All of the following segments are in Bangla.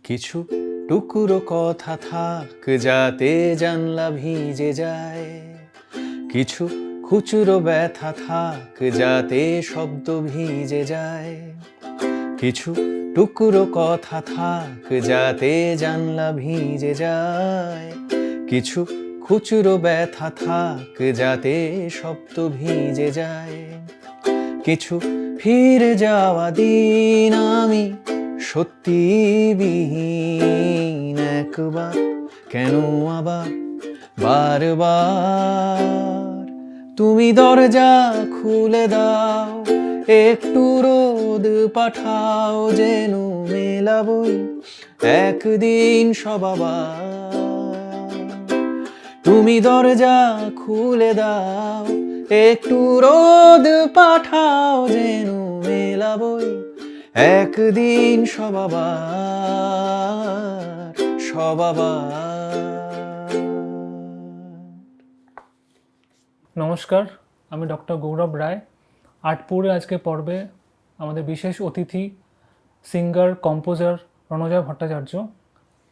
কিছু টুকরো কথা থাক যাতে জানলা ভিজে যায়, কিছু খুচরো ব্যথা থাক যাতে শব্দ ভিজে যায়, কিছু টুকরো কথা থাক যাতে জানলা ভিজে যায়, কিছু খুচরো ব্যথা থাক যাতে শব্দ ভিজে যায়, কিছু ফিরে যাওয়া দিন আমি সত্যি বিহীন, একবার কেন আবার বারবার তুমি দরজা খুলে দাও, একটু রোদ পাঠাও, যেন মেলাবই একদিন সব আবার। তুমি দরজা খুলে দাও, একটু রোদ পাঠাও, যেন মেলাবই একদিন সব আবার, সব আবার। নমস্কার, আমি ডক্টর গৌরব রায়। আর্টপুরে আজকে পর্বে আমাদের বিশেষ অতিথি সিঙ্গার কম্পোজার রণজয় ভট্টাচার্য।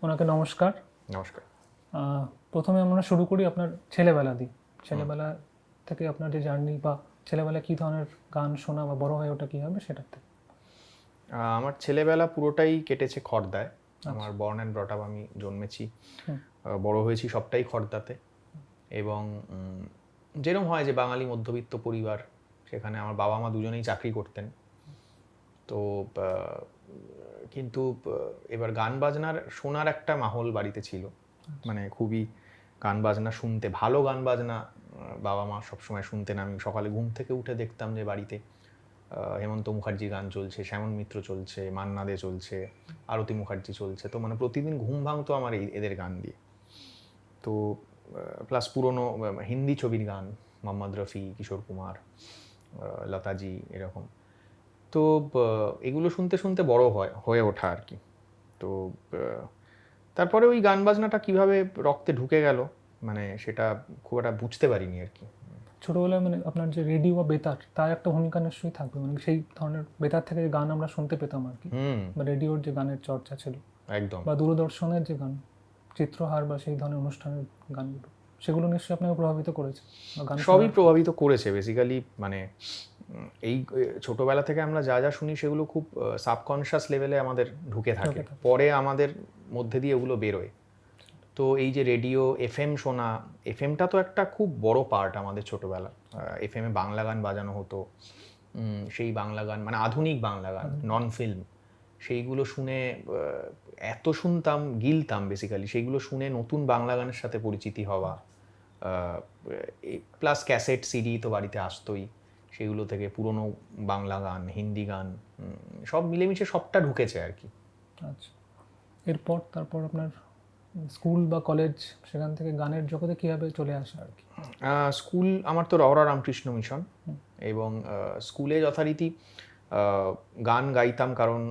ওনাকে নমস্কার। নমস্কার। প্রথমে আমরা শুরু করি আপনার ছেলেবেলা দিয়ে। ছেলেবেলা থেকে আপনার যে জার্নি বা ছেলেবেলা কী ধরনের গান শোনা বা বড় হয়ে ওঠা কী হবে সেটাতে। আমার ছেলেবেলা পুরোটাই কেটেছে খড়দায়। আমার বর্ন অ্যান্ড ব্রট আপ, আমি জন্মেছি বড় হয়েছি সবটাই খড়দাতে। এবং যেরকম হয় যে বাঙালি মধ্যবিত্ত পরিবার, সেখানে আমার বাবা মা দুজনেই চাকরি করতেন। তো কিন্তু এবার গান বাজনার শোনার একটা মাহল বাড়িতে ছিল, মানে খুবই গান বাজনা শুনতে, ভালো গান বাজনা বাবা মা সবসময় শুনতেন। আমি সকালে ঘুম থেকে উঠে দেখতাম যে বাড়িতে হেমন্ত মুখার্জির গান চলছে, শ্যামল মিত্র চলছে, মান্না দে চলছে, আরতি মুখার্জি চলছে। তো মানে প্রতিদিন ঘুম ভাঙতো আমার এদের গান দিয়ে। তো প্লাস পুরনো হিন্দি ছবির গান, মোহাম্মদ রফি, কিশোর কুমার, লতাজি, এরকম। তো এগুলো শুনতে শুনতে বড় হয়ে ওঠা আর কি। তো তারপরে ওই গান বাজনাটা কীভাবে রক্তে ঢুকে গেল, মানে সেটা খুব একটা বুঝতে পারিনি আর কি। ছোটোবেলায় মানে আপনার যে রেডিও বা বেতার, তার একটা ভূমিকা নিশ্চয়ই থাকবে, মানে সেই ধরনের বেতার থেকে যে গান আমরা শুনতে পেতাম আর কি, বা রেডিওর যে গানের চর্চা ছিল একদম, বা দূরদর্শনের যে গান, চিত্রহার বা সেই ধরনের অনুষ্ঠানের গানগুলো, সেগুলো নিশ্চয়ই আপনাকে প্রভাবিত করেছে। সবই প্রভাবিত করেছে বেসিক্যালি। মানে এই ছোটোবেলা থেকে আমরা যা যা শুনি সেগুলো খুব সাবকনশিয়াস লেভেলে আমাদের ঢুকে থাকে, পরে আমাদের মধ্যে দিয়ে ওগুলো বেরোয়। তো এই যে রেডিও, এফএম শোনা, এফএমটা তো একটা খুব বড় পার্ট আমাদের ছোটোবেলা। এফএমে বাংলা গান বাজানো হতো, সেই বাংলা গান মানে আধুনিক বাংলা গান, নন ফিল্ম, সেইগুলো শুনে এত শুনতাম, গিলতাম বেসিক্যালি। সেইগুলো শুনে নতুন বাংলা গানের সাথে পরিচিতি হওয়া, প্লাস ক্যাসেট সিডি তো বাড়িতে আসতোই, সেগুলো থেকে পুরনো বাংলা গান, হিন্দি গান, সব মিলেমিশে সবটা ঢুকেছে আর কি। আচ্ছা, এরপর তারপর আপনার স্কুল বা কলেজ, সেখান থেকে গানের জগতে কীভাবে চলে আসে আর কি? স্কুল আমার তো রওরা রামকৃষ্ণ মিশন, এবং স্কুলে যথারীতি গান গাইতাম, কারণ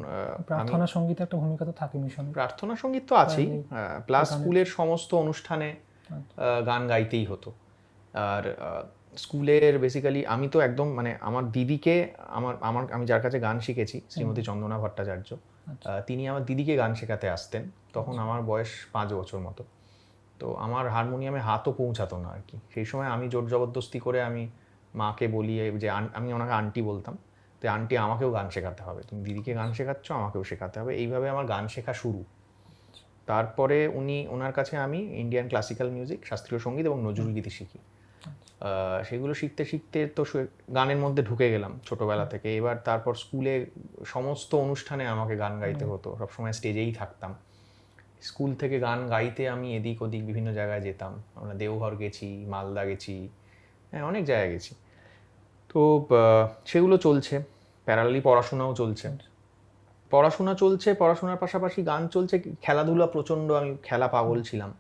প্রার্থনা সঙ্গীতে একটা ভূমিকা তো থাকে মিশনে। প্রার্থনা সঙ্গীত তো আছেই, প্লাস স্কুলের সমস্ত অনুষ্ঠানে গান গাইতেই হতো। আর স্কুলের বেসিক্যালি আমি তো একদম মানে আমার দিদিকে, আমি যার কাছে গান শিখেছি, শ্রীমতী চন্দনা ভট্টাচার্য, তিনি আমার দিদিকে গান শেখাতে আসতেন। তখন আমার বয়স 5 বছর মতো। তো আমার হারমোনিয়ামে হাতও পৌঁছাতো না আর কি। সেই সময় আমি জোর জবরদস্তি করে আমি মাকে বলি যে, আমি ওনাকে আন্টি বলতাম, তো আন্টি আমাকেও গান শেখাতে হবে, তুমি দিদিকে গান শেখাচ্ছ, আমাকেও শেখাতে হবে। এইভাবে আমার গান শেখা শুরু। তারপরে ওনার কাছে আমি ইন্ডিয়ান ক্লাসিক্যাল মিউজিক, শাস্ত্রীয় সঙ্গীত এবং নজরুলগীতি শিখি। সেগুলো শিখতে শিখতে তো গানের মধ্যে ঢুকে গেলাম ছোটোবেলা থেকে। এবার তারপর স্কুলে সমস্ত অনুষ্ঠানে আমাকে গান গাইতে হতো, সবসময় স্টেজেই থাকতাম। স্কুল থেকে গান গাইতে আমি এদিক ওদিক বিভিন্ন জায়গায় যেতাম। আমরা দেওঘর গেছি, মালদা গেছি, হ্যাঁ অনেক জায়গায় গেছি। তো সেগুলো চলছে, প্যারালালি পড়াশোনাও চলছে। পড়াশোনার পাশাপাশি গান চলছে। খেলাধুলা প্রচণ্ড, আমি খেলা পাগল ছিলাম,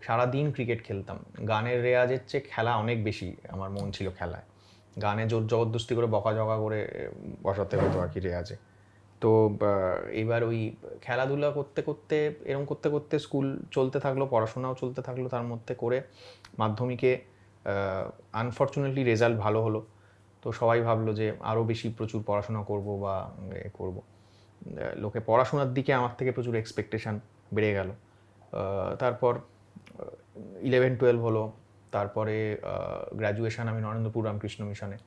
সারাদিন ক্রিকেট খেলতাম। গানের রেয়াজের চেয়ে খেলা অনেক বেশি আমার মন ছিল খেলায়। গানে জোর জবরদস্তি করে বকাঝকা করে বসাতে হতো আর কি রেয়াজে। তো এবার ওই খেলাধুলা করতে করতে স্কুল চলতে থাকলো, পড়াশোনাও চলতে থাকলো। তার মধ্যে করে মাধ্যমিকে আনফর্চুনেটলি রেজাল্ট ভালো হলো। তো সবাই ভাবলো যে আরও বেশি প্রচুর পড়াশোনা করব বা করব। লোকে পড়াশোনার দিকে আমার থেকে প্রচুর এক্সপেকটেশন বেড়ে গেল। তারপর 11-12 হলো, তারপরে গ্র্যাজুয়েশন আমি নরেন্দ্রপুর রামকৃষ্ণ মিশনে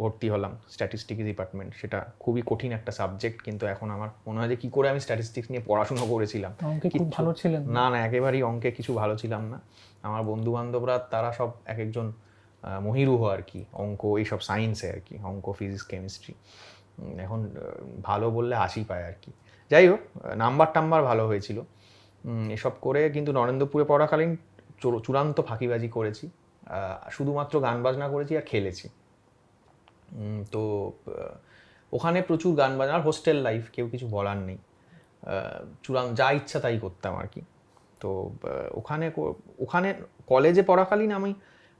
ভর্তি হলাম স্ট্যাটিস্টিক্স ডিপার্টমেন্ট। সেটা খুবই কঠিন একটা সাবজেক্ট, কিন্তু এখন আমার মনে হয় যে কী করে আমি স্ট্যাটিস্টিক্স নিয়ে পড়াশুনো করেছিলাম। অঙ্কে খুব ভালো ছিলেন? না, একেবারেই অঙ্কে কিছু ভালো ছিলাম না। আমার বন্ধু বান্ধবরা তারা সব এক একজন মহিরুহ আর কি, অঙ্ক এইসব সায়েন্সে আর কি, অঙ্ক, ফিজিক্স, কেমিস্ট্রি। এখন ভালো বললে হাসি পায় আর কি। যাই হোক, নাম্বার ভালো হয়েছিল এসব করে। কিন্তু নরেন্দ্রপুরে পড়াকালীন চূড়ান্ত ফাঁকিবাজি করেছি, শুধুমাত্র গান বাজনা করেছি আর খেলেছি। তো ওখানে প্রচুর গান বাজনার হোস্টেল লাইফ, কেউ কিছু বলার নেই, যা ইচ্ছা তাই করতাম আর কি। তো ওখানে কলেজে পড়াকালীন আমি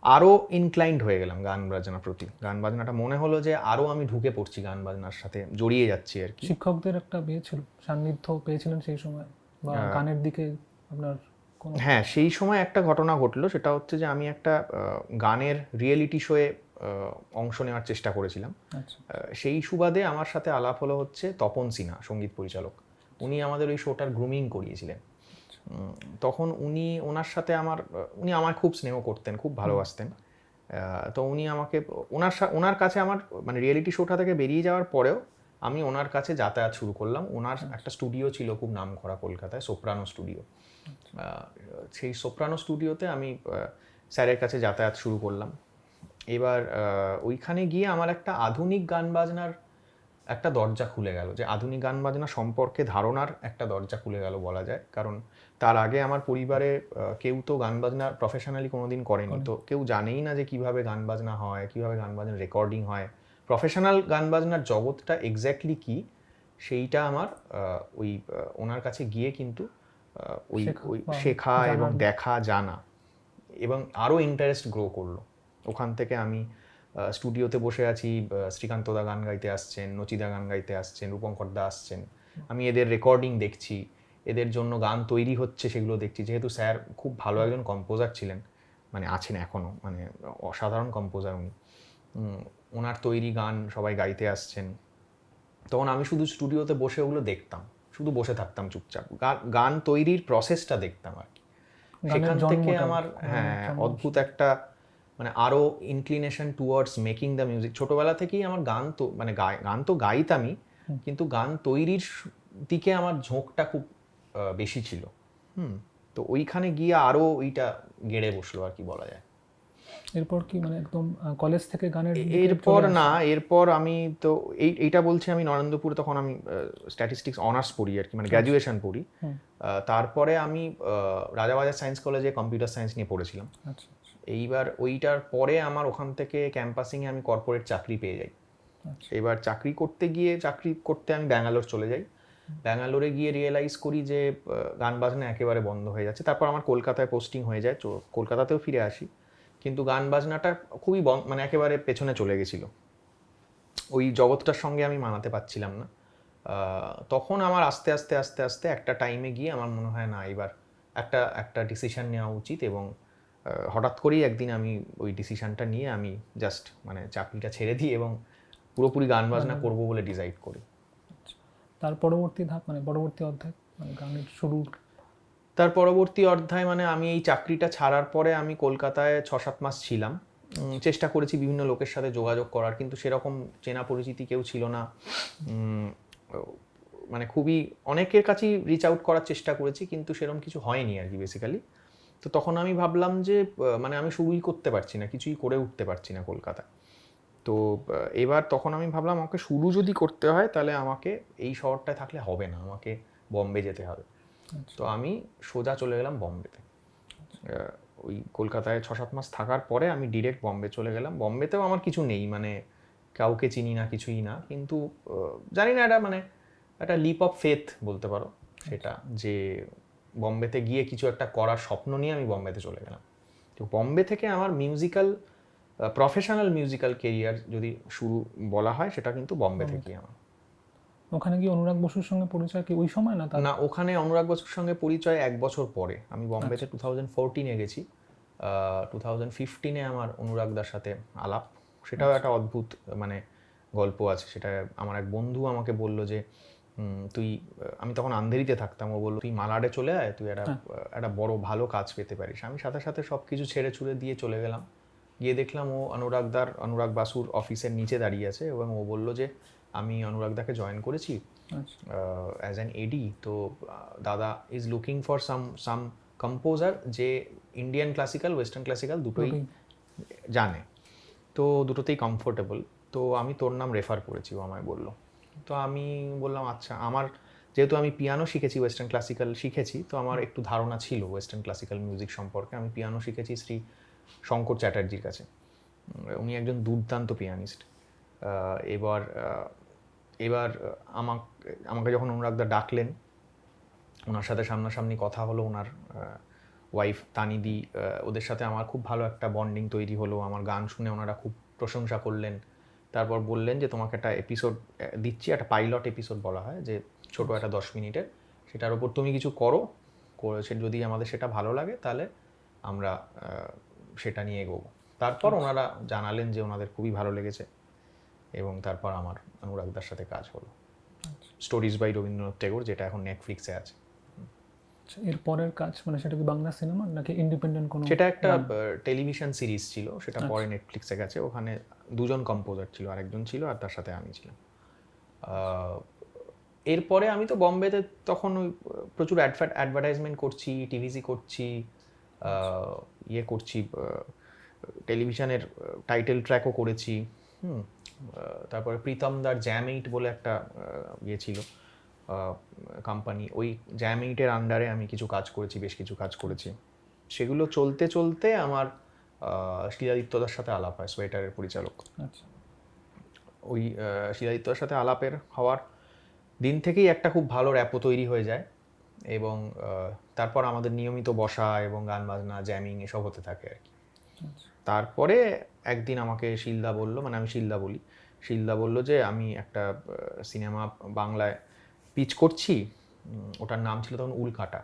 আরও ইনক্লাইন্ড হয়ে গেলাম গান বাজনার প্রতি। গান বাজনাটা মনে হলো যে আরও আমি ঢুকে পড়ছি, গান বাজনার সাথে জড়িয়ে যাচ্ছি আর কি। শিক্ষকদের একটা ছিল, সান্নিধ্য পেয়েছিলেন সেই সময়, বা গানের দিকে আপনার কোনো? হ্যাঁ, সেই সময় একটা ঘটনা ঘটলো, সেটা হচ্ছে যে আমি একটা গানের রিয়েলিটি শোয়ে অংশ নেওয়ার চেষ্টা করেছিলাম। সেই সুবাদে আমার সাথে আলাপ হলো হচ্ছে তপন সিনহা, সঙ্গীত পরিচালক। উনি আমাদের ওই শোটার গ্রুমিং করিয়েছিলেন। তখন ওনার সাথে উনি আমায় খুব স্নেহ করতেন, খুব ভালোবাসতেন। তো উনি আমাকে ওনার কাছে আমার মানে রিয়েলিটি শোটা থেকে বেরিয়ে যাওয়ার পরেও আমি ওনার কাছে যাতায়াত শুরু করলাম। ওনার একটা স্টুডিও ছিল খুব নামকরা কলকাতায়, সোপ্রানো স্টুডিও। সেই সোপ্রানো স্টুডিওতে আমি স্যারের কাছে যাতায়াত শুরু করলাম। এবার ওইখানে গিয়ে আমার একটা আধুনিক গান বাজনার একটা দরজা খুলে গেল, যে আধুনিক গান বাজনা সম্পর্কে ধারণার একটা দরজা খুলে গেল বলা যায়। কারণ তার আগে আমার পরিবারে কেউ তো গান বাজনা প্রফেশনালি কোনোদিন করেনি, তো কেউ জানেই না যে কিভাবে গান বাজনা হয়, কিভাবে গান বাজনা রেকর্ডিং হয়, প্রফেশনাল গান বাজনার জগৎটা এক্স্যাক্টলি কি, সেইটা আমার ওনার কাছে গিয়ে কিন্তু ওই শেখা এবং দেখা, জানা, এবং আরও ইন্টারেস্ট গ্রো করলো। ওখান থেকে আমি স্টুডিওতে বসে আছি, শ্রীকান্তদা গান গাইতে আসছেন, নচিদা গান গাইতে আসছেন, রূপঙ্করদা আসছেন, আমি এদের রেকর্ডিং দেখছি, এদের জন্য গান তৈরি হচ্ছে সেগুলো দেখছি। যেহেতু স্যার খুব ভালো একজন কম্পোজার ছিলেন, মানে আছেন এখনও, মানে অসাধারণ কম্পোজার উনি, ওনার তৈরি গান সবাই গাইতে আসছেন। তখন আমি শুধু স্টুডিওতে বসে ওগুলো দেখতাম, শুধু বসে থাকতাম চুপচাপ, গান তৈরির প্রসেসটা দেখতাম আর কি। সেখান থেকে আমার অদ্ভুত একটা মানে আরও inclination towards making the music. ছোটোবেলা থেকেই আমার গান তো গাইতামই, কিন্তু গান তৈরির দিকে আমার ঝোঁকটা খুব বেশি ছিল। তো ওইখানে গিয়ে আরও ওইটা গেড়ে বসলো আর কি বলা যায়। এরপর কি মানে একদম কলেজ থেকে গানের? এরপর আমি তো এইটা বলছি, আমি নরেন্দ্রপুরে তখন আমি স্ট্যাটিস্টিক্স অনার্স পড়ি আর কি, মানে গ্র্যাজুয়েশন পড়ি। তারপরে আমি রাজাবাজার সায়েন্স কলেজে কম্পিউটার সায়েন্স নিয়ে পড়েছিলাম। এইবার ওইটার পরে আমার ওখান থেকে ক্যাম্পাসিংয়ে আমি কর্পোরেট চাকরি পেয়ে যাই। এবার চাকরি করতে আমি ব্যাঙ্গালোর চলে যাই। ব্যাঙ্গালোরে গিয়ে রিয়েলাইজ করি যে গান বাজনা একেবারে বন্ধ হয়ে যাচ্ছে। তারপর আমার কলকাতায় পোস্টিং হয়ে যায়, তো কলকাতাতেও ফিরে আসি, কিন্তু গান বাজনাটা খুবই মানে একেবারে পেছনে চলে গেছিলো। ওই জগৎটার সঙ্গে আমি মানাতে পারছিলাম না। তখন আমার আস্তে আস্তে একটা টাইমে গিয়ে আমার মনে হয় না, এবার একটা ডিসিশন নেওয়া উচিত। এবং হঠাৎ করেই একদিন আমি ওই ডিসিশনটা নিয়ে আমি জাস্ট মানে চাকরিটা ছেড়ে দিই এবং পুরোপুরি গান বাজনা করবো বলে ডিসাইড করি। তার পরবর্তী ধাপ মানে পরবর্তী অধ্যায় মানে গানের শুরু? তার পরবর্তী অধ্যায় মানে আমি এই চাকরিটা ছাড়ার পরে আমি কলকাতায় 6-7 মাস ছিলাম। চেষ্টা করেছি বিভিন্ন লোকের সাথে যোগাযোগ করার, কিন্তু সেরকম চেনা পরিচিতি কেউ ছিল না। মানে খুবই অনেকের কাছেই রিচ আউট করার চেষ্টা করেছি, কিন্তু সেরকম কিছু হয়নি আর কি বেসিক্যালি। তো তখন আমি ভাবলাম যে মানে আমি শুরুই করতে পারছি না, কিছুই করে উঠতে পারছি না কলকাতায়। তো এবার তখন আমি ভাবলাম আমাকে শুরু যদি করতে হয় তাহলে আমাকে এই শহরটায় থাকলে হবে না, আমাকে বম্বে যেতে হবে। তো আমি সোজা চলে গেলাম বম্বেতে। ওই কলকাতায় 6-7 মাস থাকার পরে আমি ডিরেক্ট বম্বে চলে গেলাম। বম্বেতেও আমার কিছু নেই, মানে কাউকে চিনি না, কিছুই না, কিন্তু জানি না, এটা মানে একটা লিপ অফ ফেথ বলতে পারো সেটা, যে বম্বেতে গিয়ে কিছু একটা করার স্বপ্ন নিয়ে আমি বম্বেতে চলে গেলাম। তো বম্বে থেকে আমার প্রফেশনাল মিউজিক্যাল কেরিয়ার যদি শুরু বলা হয়, সেটা কিন্তু বম্বে থেকেই আমার। ওখানে কি অনুরাগ বসুর সঙ্গে পরিচয় কি ওই সময় না? না, ওখানে অনুরাগ বসুর সঙ্গে পরিচয় 1 বছর পরে। আমি বম্বেতে 2014-এ গেছি। 2015-এ আমার অনুরাগদার সাথে আলাপ। সেটাও একটা অদ্ভুত, মানে গল্প আছে। সেটা আমার এক বন্ধু আমাকে বলল যে আমি তখন আন্ধেরিতে থাকতাম, ও বললো তুই মালাডে চলে আয়, তুই একটা বড় ভালো কাজ পেতে পারিস। আমি সাথে সাথে সব কিছু ছেড়ে ছুড়ে দিয়ে চলে গেলাম। গিয়ে দেখলাম ও অনুরাগ বাসুর অফিসের নিচে দাঁড়িয়ে আছে এবং ও বললো যে আমি অনুরাগদাকে জয়েন করেছি অ্যাজ অ্যান এডি। তো দাদা is looking for some composer যে ইন্ডিয়ান ক্লাসিক্যাল ওয়েস্টার্ন ক্লাসিক্যাল দুটোই জানে, তো দুটোতেই কমফোর্টেবল, তো আমি তোর নাম রেফার করেছি, ও আমায় বললো। তো আমি বললাম আচ্ছা। আমার যেহেতু আমি পিয়ানো শিখেছি, ওয়েস্টার্ন ক্লাসিক্যাল শিখেছি, তো আমার একটু ধারণা ছিল ওয়েস্টার্ন ক্লাসিক্যাল মিউজিক সম্পর্কে। আমি পিয়ানো শিখেছি শ্রী শঙ্কর চ্যাটার্জির কাছে, উনি একজন দুর্দান্ত পিয়ানিস্ট। এবার আমাকে যখন অনুরাগদা ডাকলেন, ওনার সাথে সামনাসামনি কথা হলো, ওনার ওয়াইফ তানিদি, ওদের সাথে আমার খুব ভালো একটা বন্ডিং তৈরি হলো। আমার গান শুনে ওনারা খুব প্রশংসা করলেন। তারপর বললেন যে তোমাকে একটা এপিসোড দিচ্ছি, একটা পাইলট এপিসোড বলা হয়, যে ছোটো একটা 10 মিনিটের, সেটার ওপর তুমি কিছু করেছে, যদি আমাদের সেটা ভালো লাগে তাহলে আমরা সেটা নিয়ে এগোবো। তারপর ওনারা জানালেন যে ওনাদের খুবই ভালো লেগেছে এবং তারপর আমার অনুরাগদার সাথে কাজ হলো স্টোরিজ বাই রবীন্দ্রনাথ টেগোর, যেটা এখন নেটফ্লিক্সে আছে। এর পরের কাজ মানে সেটা কি বাংলা সিনেমা নাকি ইন্ডিপেন্ডেন্ট কোনো? সেটা একটা টেলিভিশন সিরিজ ছিল, সেটা পরে নেটফ্লিক্সে গেছে। ওখানে দুজন কম্পোজার ছিল, আরেকজন ছিল আর তার সাথে আমি ছিলাম। এরপরে আমি তো বম্বেতে তখন ওই প্রচুর অ্যাডভার্টাইজমেন্ট করছি, টিভিসি করছি, করছি, টেলিভিশনের টাইটেল ট্র্যাকও করেছি। তারপরে প্রীতমদার জ্যাম 8 বলে একটা ছিল কোম্পানি, ওই জ্যাম 8-এর আন্ডারে আমি কিছু কাজ করেছি, বেশ কিছু কাজ করেছি। সেগুলো চলতে চলতে আমার শিলাদিত্যদার সাথে আলাপ হয়, সোয়েটারের পরিচালক। ওই শিলাদিত্যদার সাথে আলাপের হওয়ার দিন থেকেই একটা খুব ভালো র্যাপো তৈরি হয়ে যায় এবং তারপর আমাদের নিয়মিত বসা এবং গান বাজনা, জ্যামিং এসব হতে থাকে আর কি। তারপরে একদিন আমাকে শিলদা বলল, মানে আমি শিলদা বলি, শিলদা বলল যে আমি একটা সিনেমা বাংলায় পিচ করছি, ওটার নাম ছিল তখন উল্কাটা।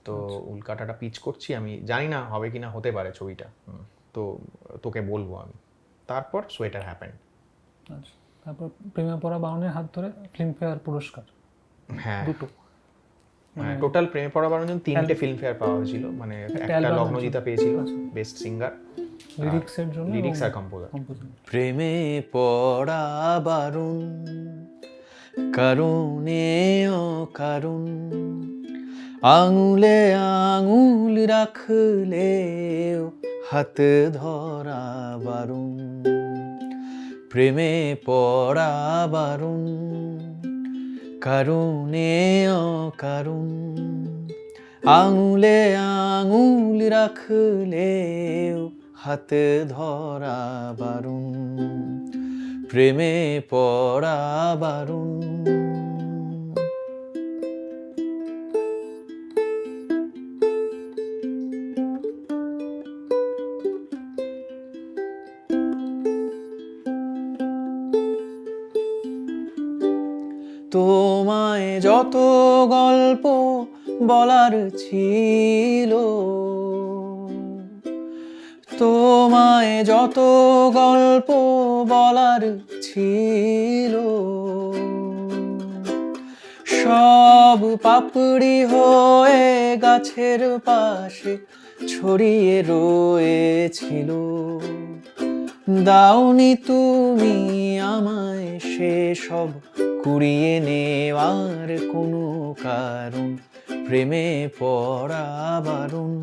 তো উল্কাটাটা পিচ করছি, আমি জানি না হবে কিনা, হতে পারে ছবিটা, তো তোকে বলবো আমি। তারপর সোয়েটার হ্যাপেন্ড। আচ্ছা, তারপর প্রেমে পড়া বাউনের হাত ধরে ফিল্মফেয়ার পুরস্কার। হ্যাঁ, দুটো টোটাল প্রেমে পড়া 12 জন 3টে ফিল্মফেয়ার পাওয়া হয়েছিল, মানে একটা লগ্নজিতা পেয়েছিল বেস্ট সিঙ্গার, লিরিক্সের জন্য, লিরিক্স আর কম্পোজার। প্রেমে পড়া বারুণ, কারণে অকারণ, আঙুলে আঙুল রাখলেও হাত ধরা বারুণ। প্রেমে পড়া বারুণ, কারণে অকারণ, আঙুলে আঙুল রাখলেও হাত ধরা বারুণ। প্রেমে পড়া বারুণ। তোমায় যত গল্প বলার ছিল, তোমায় যত গল্প বলার ছিল, সব পাপড়ি হয়ে গাছের পাশে ছড়িয়ে রয়েছিল। দাওনি তুমি আমায় সেসব কুড়িয়ে নেওয়ার কোনো কারণ। প্রেমে পড়া বারুণ,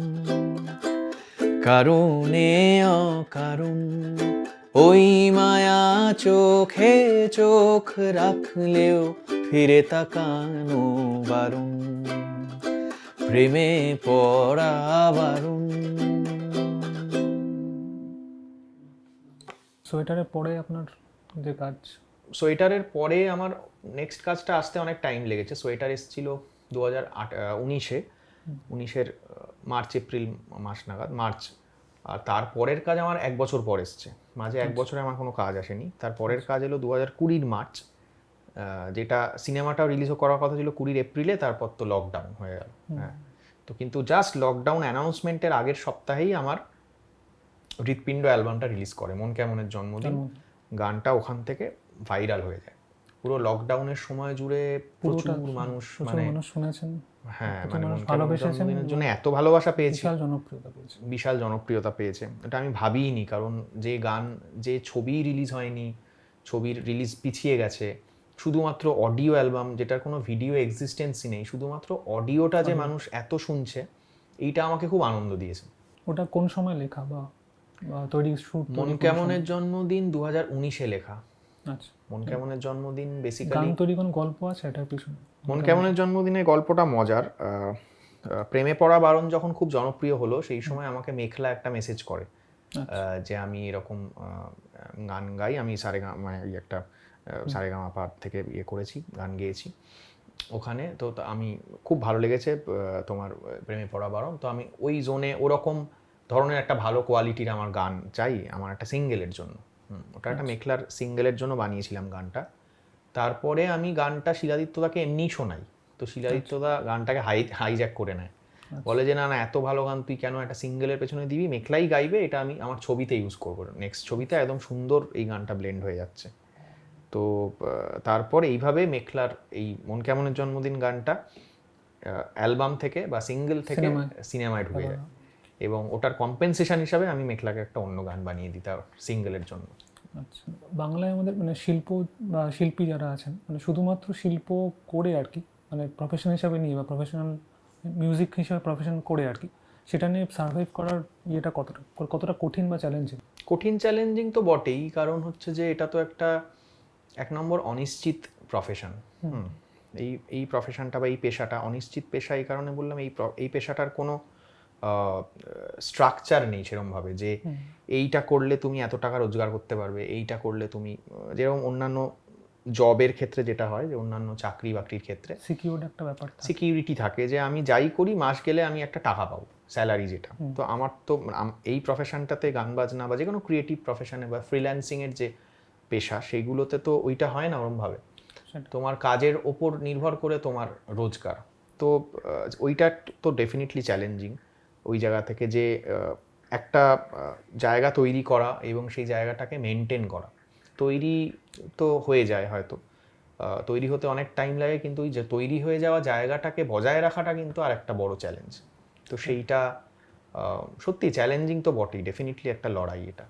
কারণে অকারণ, ওই মায়া চোখে চোখ রাখলেও ফিরে তাকানো বারুণ। প্রেমে পড়া বারুণ। সোয়েটারের পরে আপনার যে কাজ? সোয়েটারের পরে আমার নেক্সট কাজটা আসতে অনেক টাইম লেগেছে। সোয়েটার এসেছিল 2019-এর মার্চ এপ্রিল মাস নাগাদ, মার্চ। আর তারপরের কাজ আমার 1 বছর পর এসছে, মাঝে 1 বছরে আমার কোনো কাজ আসেনি। তারপরের কাজ এলো 2020 মার্চ, যেটা সিনেমাটাও রিলিজ করার কথা ছিল 20 এপ্রিলে, তারপর তো লকডাউন হয়ে গেল। হ্যাঁ, তো কিন্তু জাস্ট লকডাউন অ্যানাউন্সমেন্টের আগের সপ্তাহেই আমার হৃৎপিণ্ড অ্যালবামটা রিলিজ করে, মন কেমনের জন্মদিন। গানটা ওখান থেকে ভাইরাল হয়ে যায়। পুরো লকডাউনের সময় জুড়ে প্রচুর মানুষ মানে শুনেছেন, হ্যাঁ প্রচুর মানে মানুষ মন কেমন ভালোবেসেছেন জন্মদিনের জন্য এবং এত ভালোবাসা পেয়েছি, বিশাল জনপ্রিয়তা পেয়েছে। বিশাল জনপ্রিয়তা পেয়েছে। এটা আমি ভাবিইনি, কারণ যে গান, যে ছবি রিলিজ হয়নি, ছবির রিলিজ পিছিয়ে গেছে, শুধুমাত্র অডিও অ্যালবাম যেটার কোনো ভিডিও এক্সিস্টেন্সই নেই, শুধুমাত্র অডিওটা যে মানুষ এত শুনছে, এইটা আমাকে খুব আনন্দ দিয়েছে। ওটা কোন সময় লেখা বা তৈরি শুট? মন কেমনের জন্মদিন 2019-এ লেখা। আচ্ছা, মন কেমনের জন্মদিন গান বেসিক্যালি, তৈরি কোনো গল্প আছে এটার পিছনে? মন কেমনের জন্মদিনের গল্পটা মজার। প্রেমে পড়া বারণ যখন খুব জনপ্রিয় হলো, সেই সময় আমাকে মেঘলা একটা মেসেজ করে যে আমি এরকম গান গাই, আমি মানে একটা সারেগামাপা থেকে করেছি, গান গেয়েছি ওখানে, তো আমি খুব ভালো লেগেছে তোমার প্রেমে পড়া বারণ। তো আমি ওই জোনে ওরকম ধরনের একটা ভালো কোয়ালিটির আমার গান চাই আমার একটা সিঙ্গেলের জন্য। ওটা একটা মেঘলার সিঙ্গেলের জন্য বানিয়েছিলাম গানটা। তারপরে আমি গানটা শিলাদিত্যদাকে এমনিই শোনাই, তো শিলাদিত্যদা গানটাকে হাইজ্যাক করে নেয়, বলে যে না না এত ভালো গান তুই কেন একটা সিঙ্গেলের পেছনে দিবি, মেঘলাই গাইবে, এটা আমি আমার ছবিতে ইউজ করবো, নেক্সট ছবিতে একদম সুন্দর এই গানটা ব্লেন্ড হয়ে যাচ্ছে। তো তারপর এইভাবে মেঘলার এই মন কেমনের জন্মদিন গানটা অ্যালবাম থেকে বা সিঙ্গেল থেকে সিনেমায় ঢুকে যায়, এবং ওটার কম্পেনসেশন হিসাবে আমি মেঘলাকে একটা অন্য গান বানিয়ে দিই তার সিঙ্গেলের জন্য। আচ্ছা, বাংলায় আমাদের মানে শিল্প বা শিল্পী যারা আছেন, মানে শুধুমাত্র শিল্প করে আর কি, মানে প্রফেশন হিসাবে নিয়ে বা প্রফেশনাল মিউজিক হিসাবে প্রফেশন করে আর কি, সেটা নিয়ে সার্ভাইভ করার ইয়েটা কতটা কঠিন বা চ্যালেঞ্জিং? কঠিন চ্যালেঞ্জিং তো বটেই, কারণ হচ্ছে যে এটা তো একটা এক নম্বর অনিশ্চিত প্রফেশন। এই প্রফেশনটা বা এই পেশাটা অনিশ্চিত পেশা। এই কারণে বললাম এই পেশাটার কোনো স্ট্রাকচার নেই সেরকমভাবে যে এইটা করলে তুমি এত টাকা রোজগার করতে পারবে, এইটা করলে তুমি যেরকম অন্যান্য জবের ক্ষেত্রে যেটা হয়, যে অন্যান্য চাকরি বাকরির ক্ষেত্রে সিকিউরড একটা ব্যাপার, সিকিউরিটি থাকে যে আমি যাই করি মাস গেলে আমি একটা টাকা পাবো, স্যালারি যেটা। তো আমার তো এই প্রফেশনটাতে, গান বাজনা বা যে কোনো ক্রিয়েটিভ প্রফেশনে বা ফ্রিল্যান্সিংয়ের যে পেশা, সেইগুলোতে তো ওইটা হয় না ওরমভাবে। তোমার কাজের ওপর নির্ভর করে তোমার রোজগার, তো ওইটা তো ডেফিনেটলি চ্যালেঞ্জিং। ওই জায়গা থেকে যে একটা জায়গা তৈরি করা এবং সেই জায়গাটাকে মেনটেন করা, তৈরি তো হয়ে যায় হয়তো, তৈরি হতে অনেক টাইম লাগে, কিন্তু ওই যে তৈরি হয়ে যাওয়া জায়গাটাকে বজায় রাখাটা কিন্তু আর একটা বড় চ্যালেঞ্জ। তো সেইটা সত্যি চ্যালেঞ্জিং তো বটেই, ডেফিনেটলি একটা লড়াই এটা।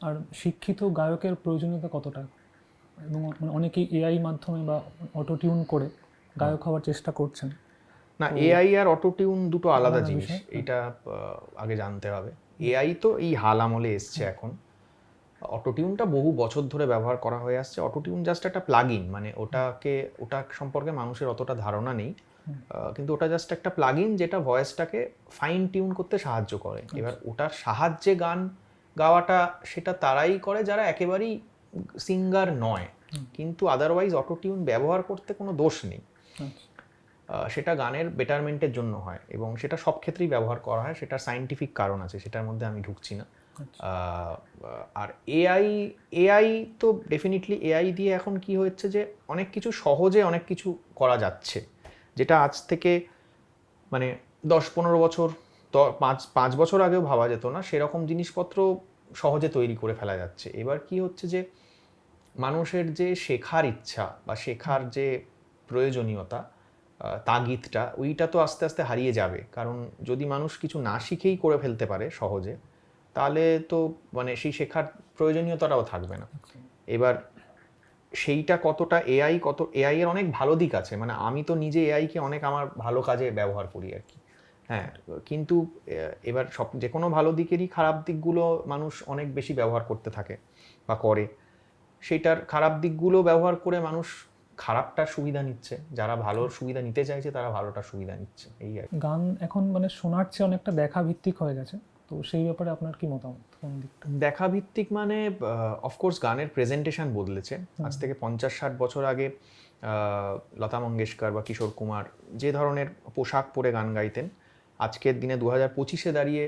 আর শিক্ষিত গায়কের প্রয়োজনীয়তা কতটা, এবং অনেকেই এআই মাধ্যমে বা অটোটিউন করে গায়ক হওয়ার চেষ্টা করছেন? না, এআই আর অটোটিউন দুটো আলাদা জিনিস, এটা আগে জানতে হবে। এআই তো এই হাল আমলে এসছে এখন, অটোটিউনটা বহু বছর ধরে ব্যবহার করা হয়ে আসছে। অটোটিউন জাস্ট একটা প্লাগইন, মানে ওটা সম্পর্কে মানুষের অতটা ধারণা নেই, কিন্তু ওটা জাস্ট একটা প্লাগইন যেটা ভয়েসটাকে ফাইন টিউন করতে সাহায্য করে। এবার ওটার সাহায্যে গান গাওয়াটা সেটা তারাই করে যারা একেবারেই সিঙ্গার নয়, কিন্তু আদারওয়াইজ অটোটিউন ব্যবহার করতে কোনো দোষ নেই। সেটা গানের বেটারমেন্টের জন্য হয় এবং সেটা সব ক্ষেত্রেই ব্যবহার করা হয়, সেটার সায়েন্টিফিক কারণ আছে, সেটার মধ্যে আমি ঢুকছি না। আর এআই তো ডেফিনেটলি এআই দিয়ে এখন কি হচ্ছে যে অনেক কিছু সহজে অনেক কিছু করা যাচ্ছে, যেটা আজ থেকে মানে 10-15 বছর 5 বছর আগেও ভাবা যেত না, সেরকম জিনিসপত্র সহজে তৈরি করে ফেলা যাচ্ছে। এবার কি হচ্ছে যে মানুষের যে শেখার ইচ্ছা বা শেখার যে প্রয়োজনীয়তা, তাগিদটা, ওইটা তো আস্তে আস্তে হারিয়ে যাবে, কারণ যদি মানুষ কিছু না শিখেই করে ফেলতে পারে সহজে, তাহলে তো মানে সেই শেখার প্রয়োজনীয়তাটাও থাকবে না। এবার সেইটা কতটা এআই এর অনেক ভালো দিক আছে, মানে আমি তো নিজে এআইকে অনেক আমার ভালো কাজে ব্যবহার করি আর কি, হ্যাঁ, কিন্তু এবার যে কোনো ভালো দিকেরই খারাপ দিকগুলো মানুষ অনেক বেশি ব্যবহার করতে থাকে বা করে, সেইটার খারাপ দিকগুলো ব্যবহার করে মানুষ খারাপটার সুবিধা নিচ্ছে, যারা ভালোর সুবিধা নিতে চাইছে তারা ভালোটার সুবিধা নিচ্ছে। এই আর গান এখন মানে শোনার চেয়ে অনেকটা দেখা ভিত্তিক হয়ে গেছে, তো সেই ব্যাপারে আপনার কি মতামত? কোন দিকটা দেখা ভিত্তিক? মানে অফকোর্স গানের প্রেজেন্টেশন বদলেছে। আজ থেকে 50-60 বছর আগে লতা মঙ্গেশকর বা কিশোর কুমার যে ধরনের পোশাক পরে গান গাইতেন, আজকের দিনে 2025-এ দাঁড়িয়ে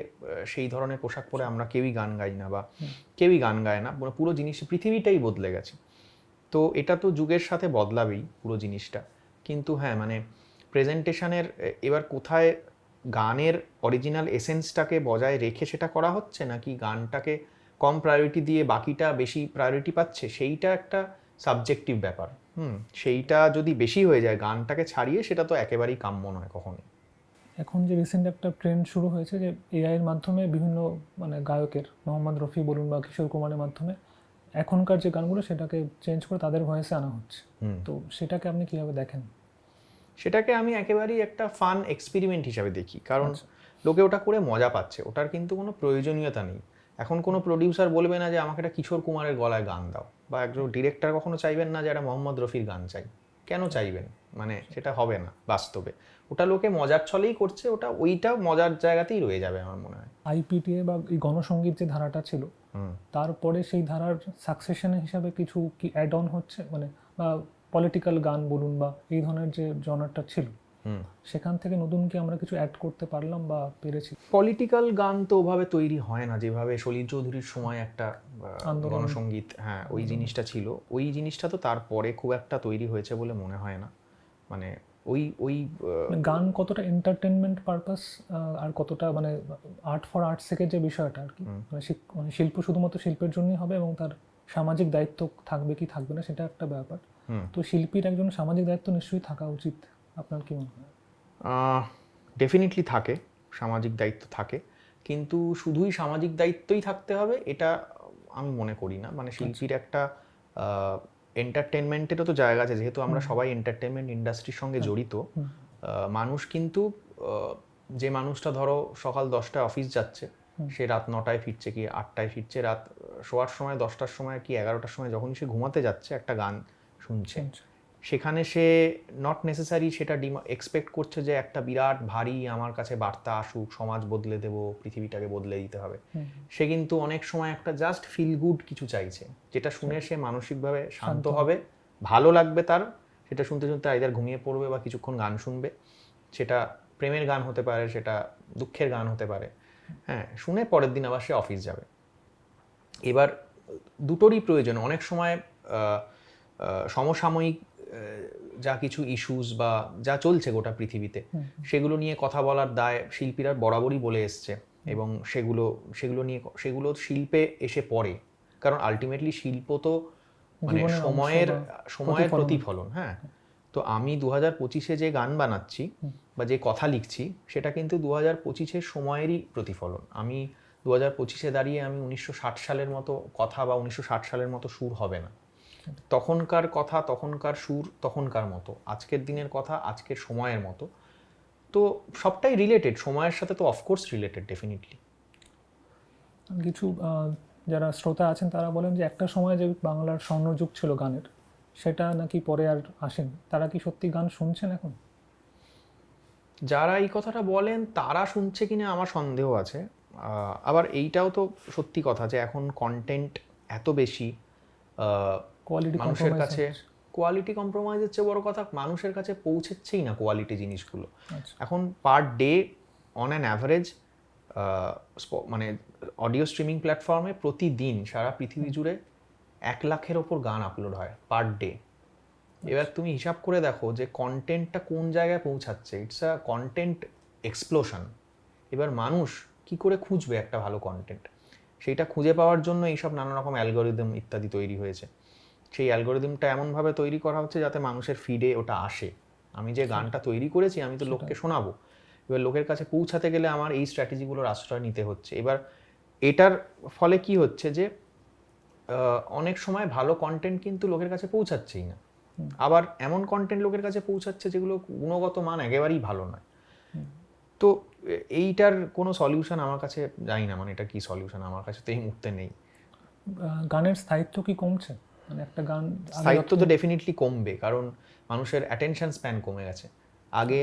সেই ধরনের পোশাক পরে আমরা কেউই গান গাই না বা কেউই গান গায় না, পুরো জিনিস পৃথিবীটাই বদলে গেছে। তো এটা তো যুগের সাথে বদলাবেই পুরো জিনিসটা, কিন্তু হ্যাঁ মানে প্রেজেন্টেশনের এবার কোথায় গানের অরিজিনাল এসেন্সটাকে বজায় রেখে সেটা করা হচ্ছে, নাকি গানটাকে কম প্রায়োরিটি দিয়ে বাকিটা বেশি প্রায়োরিটি পাচ্ছে, সেইটা একটা সাবজেক্টিভ ব্যাপার। সেইটা যদি বেশি হয়ে যায় গানটাকে ছাড়িয়ে, সেটা তো একেবারেই কাম্য নয় কখনোই। এখন যে রিসেন্ট একটা ট্রেন্ড শুরু হয়েছে যে এআইয়ের মাধ্যমে বিভিন্ন মানে গায়কের, মোহাম্মদ রফি বলুন বা কিশোর কুমারের মাধ্যমে এখনকার যে গানগুলো সেটাকে চেঞ্জ করে তাদের ভয়েসে আনা হচ্ছে। তো সেটাকে আপনি কিভাবে দেখেন? সেটাকে আমি একেবারেই একটা ফান এক্সপেরিমেন্ট হিসাবে দেখি, কারণ লোকে ওটা করে মজা পাচ্ছে, ওটার কিন্তু কোনো প্রয়োজনীয়তা নেই। এখন কোনো প্রডিউসার বলবে না যে আমাকে একটা কিশোর কুমারের গলায় গান দাও, বা একজন ডিরেক্টর কখনো চাইবেন না যে একটা মোহাম্মদ রফির গান চাই। কেন চাইবেন? মানে সেটা হবে না বাস্তবে। ওটা লোকে মজার ছলেই করছে, ওইটা মজার জায়গাতেই রয়ে যাবে আমার মনে হয়। আইপিটিএ বা এই গণসঙ্গীত যে ধারাটা ছিল, তারপরে সেই ধারার সাকসেশন হিসাবে কিছু কি অ্যাড অন হচ্ছে, মানে বা পলিটিক্যাল গান বলুন বা এই ধরনের যে জনারটা ছিল, সেখান থেকে নতুন কি আমরা কিছু অ্যাড করতে পারলাম বা পেরেছি? পলিটিক্যাল গান তো ওভাবে তৈরি হয় না যেভাবে সলিল চৌধুরীর সময় একটা গণসঙ্গীত, হ্যাঁ ওই জিনিসটা ছিল। ওই জিনিসটা তো তারপরে খুব একটা তৈরি হয়েছে বলে মনে হয় না। মানে ওই গান কতটা এন্টারটেনমেন্ট পারপাস আর কতটা মানে আর্ট ফর আর্টস থেকে যে বিষয়টা আর কি, মানে শিল্প শুধুমাত্র শিল্পের জন্যই হবে এবং তার সামাজিক দায়িত্ব থাকবে কি থাকবে না সেটা একটা ব্যাপার। তো শিল্পীর একজন সামাজিক দায়িত্ব নিশ্চয়ই থাকা উচিত, আপনার কি মনে হয়? ডেফিনেটলি থাকে, সামাজিক দায়িত্ব থাকে, কিন্তু শুধুই সামাজিক দায়িত্বই থাকতে হবে এটা আমি মনে করি না। মানে শিল্পীর একটা এন্টারটেনমেন্টেরও তো জায়গা আছে, যেহেতু আমরা সবাই এন্টারটেনমেন্ট ইন্ডাস্ট্রির সঙ্গে জড়িত। মানুষ কিন্তু যে মানুষটা ধরো সকাল 10টায় অফিস যাচ্ছে, সে রাত 9টায় ফিরছে কি 8টায় ফিরছে, রাত শোয়ার সময় 10টার সময় কি 11টার সময় যখনই সে ঘুমাতে যাচ্ছে একটা গান শুনছে, সেখানে সে নট নেসেসারি সেটা এক্সপেক্ট করছে যে একটা বিরাট ভারী আমার কাছে বার্তা আসুক, সমাজ বদলে দেব, পৃথিবীটাকে বদলে দিতে হবে। সে কিন্তু অনেক সময় একটা জাস্ট ফিল গুড কিছু চাইছে, যেটা শুনে সে মানসিকভাবে শান্ত হবে, ভালো লাগবে তার, সেটা শুনতে শুনতে আইদার ঘুমিয়ে পড়বে বা কিছুক্ষণ গান শুনবে। সেটা প্রেমের গান হতে পারে, সেটা দুঃখের গান হতে পারে, হ্যাঁ, শুনে পরের দিন আবার সে অফিস যাবে। এবার দুটোরই প্রয়োজন। অনেক সময় সমসাময়িক যা কিছু ইস্যুস বা যা চলছে গোটা পৃথিবীতে, সেগুলো নিয়ে কথা বলার দায় শিল্পীরা বরাবরই বলে এসছে, এবং সেগুলো শিল্পে এসে পড়ে। কারণ আলটিমেটলি শিল্প তো মানে সময়ের প্রতিফলন। হ্যাঁ, তো আমি 2025-এ যে গান বানাচ্ছি বা যে কথা লিখছি, সেটা কিন্তু 2025-এর সময়েরই প্রতিফলন। আমি 2025-এ দাঁড়িয়ে আমি 1960 সালের মতো কথা বা 1960 সালের মতো সুর হবে না। তখনকার কথা, তখনকার সুর, তখনকার মতো। আজকের দিনের কথা, আজকের সময়ের মতো। তো সবটাই রিলেটেড, সময়ের সাথে তো অফকোর্স রিলেটেড, ডেফিনেটলি। কিছু যারা শ্রোতা আছেন তারা বলেন যে একটা সময় যে বাংলার স্বর্ণযুগ ছিল গানের, সেটা নাকি পরে আর আসেনি। তারা কি সত্যি গান শুনছেন এখন? যারা এই কথাটা বলেন তারা শুনছে কিনা আমার সন্দেহ আছে। আবার এইটাও তো সত্যি কথা যে এখন কন্টেন্ট এত বেশি, মানুষের কাছে কোয়ালিটি কম্প্রোমাইজের চেয়ে বড় কথা মানুষের কাছে পৌঁছেছেই না কোয়ালিটি জিনিসগুলো। এখন per day on an average মানে অডিও স্ট্রিমিং প্ল্যাটফর্মে প্রতিদিন সারা পৃথিবী জুড়ে 1 লাখের ওপর গান আপলোড হয় পার ডে। এবার তুমি হিসাব করে দেখো যে কন্টেন্টটা কোন জায়গায় পৌঁছাচ্ছে। It's a content explosion. এবার মানুষ কি করে খুঁজবে একটা ভালো কন্টেন্ট? সেইটা খুঁজে পাওয়ার জন্য এইসব নানা রকম অ্যালগোরিদম ইত্যাদি তৈরি হয়েছে। সেই অ্যালগোরিদমটা এমনভাবে তৈরি করা হচ্ছে যাতে মানুষের ফিডে ওটা আসে। আমি যে গানটা তৈরি করেছি আমি তো লোককে শোনাবো, এবার লোকের কাছে পৌঁছাতে গেলে আমার এই স্ট্র্যাটেজিগুলোর আশ্রয় নিতে হচ্ছে। এবার এটার ফলে কি হচ্ছে যে অনেক সময় ভালো কন্টেন্ট কিন্তু লোকের কাছে পৌঁছাচ্ছেই না, আবার এমন কন্টেন্ট লোকের কাছে পৌঁছাচ্ছে যেগুলো গুণগত মান একেবারেই ভালো নয়। তো এইটার কোনো সলিউশন আমার কাছে জানি না, মানে এটা কি সলিউশন আমার কাছে তো এই মুহূর্তে নেই। গানের স্থায়িত্ব কি কমছে? মানে একটা গান স্থায়িত্ব তো ডেফিনেটলি কমবে, কারণ মানুষের অ্যাটেনশন স্প্যান কমে গেছে। আগে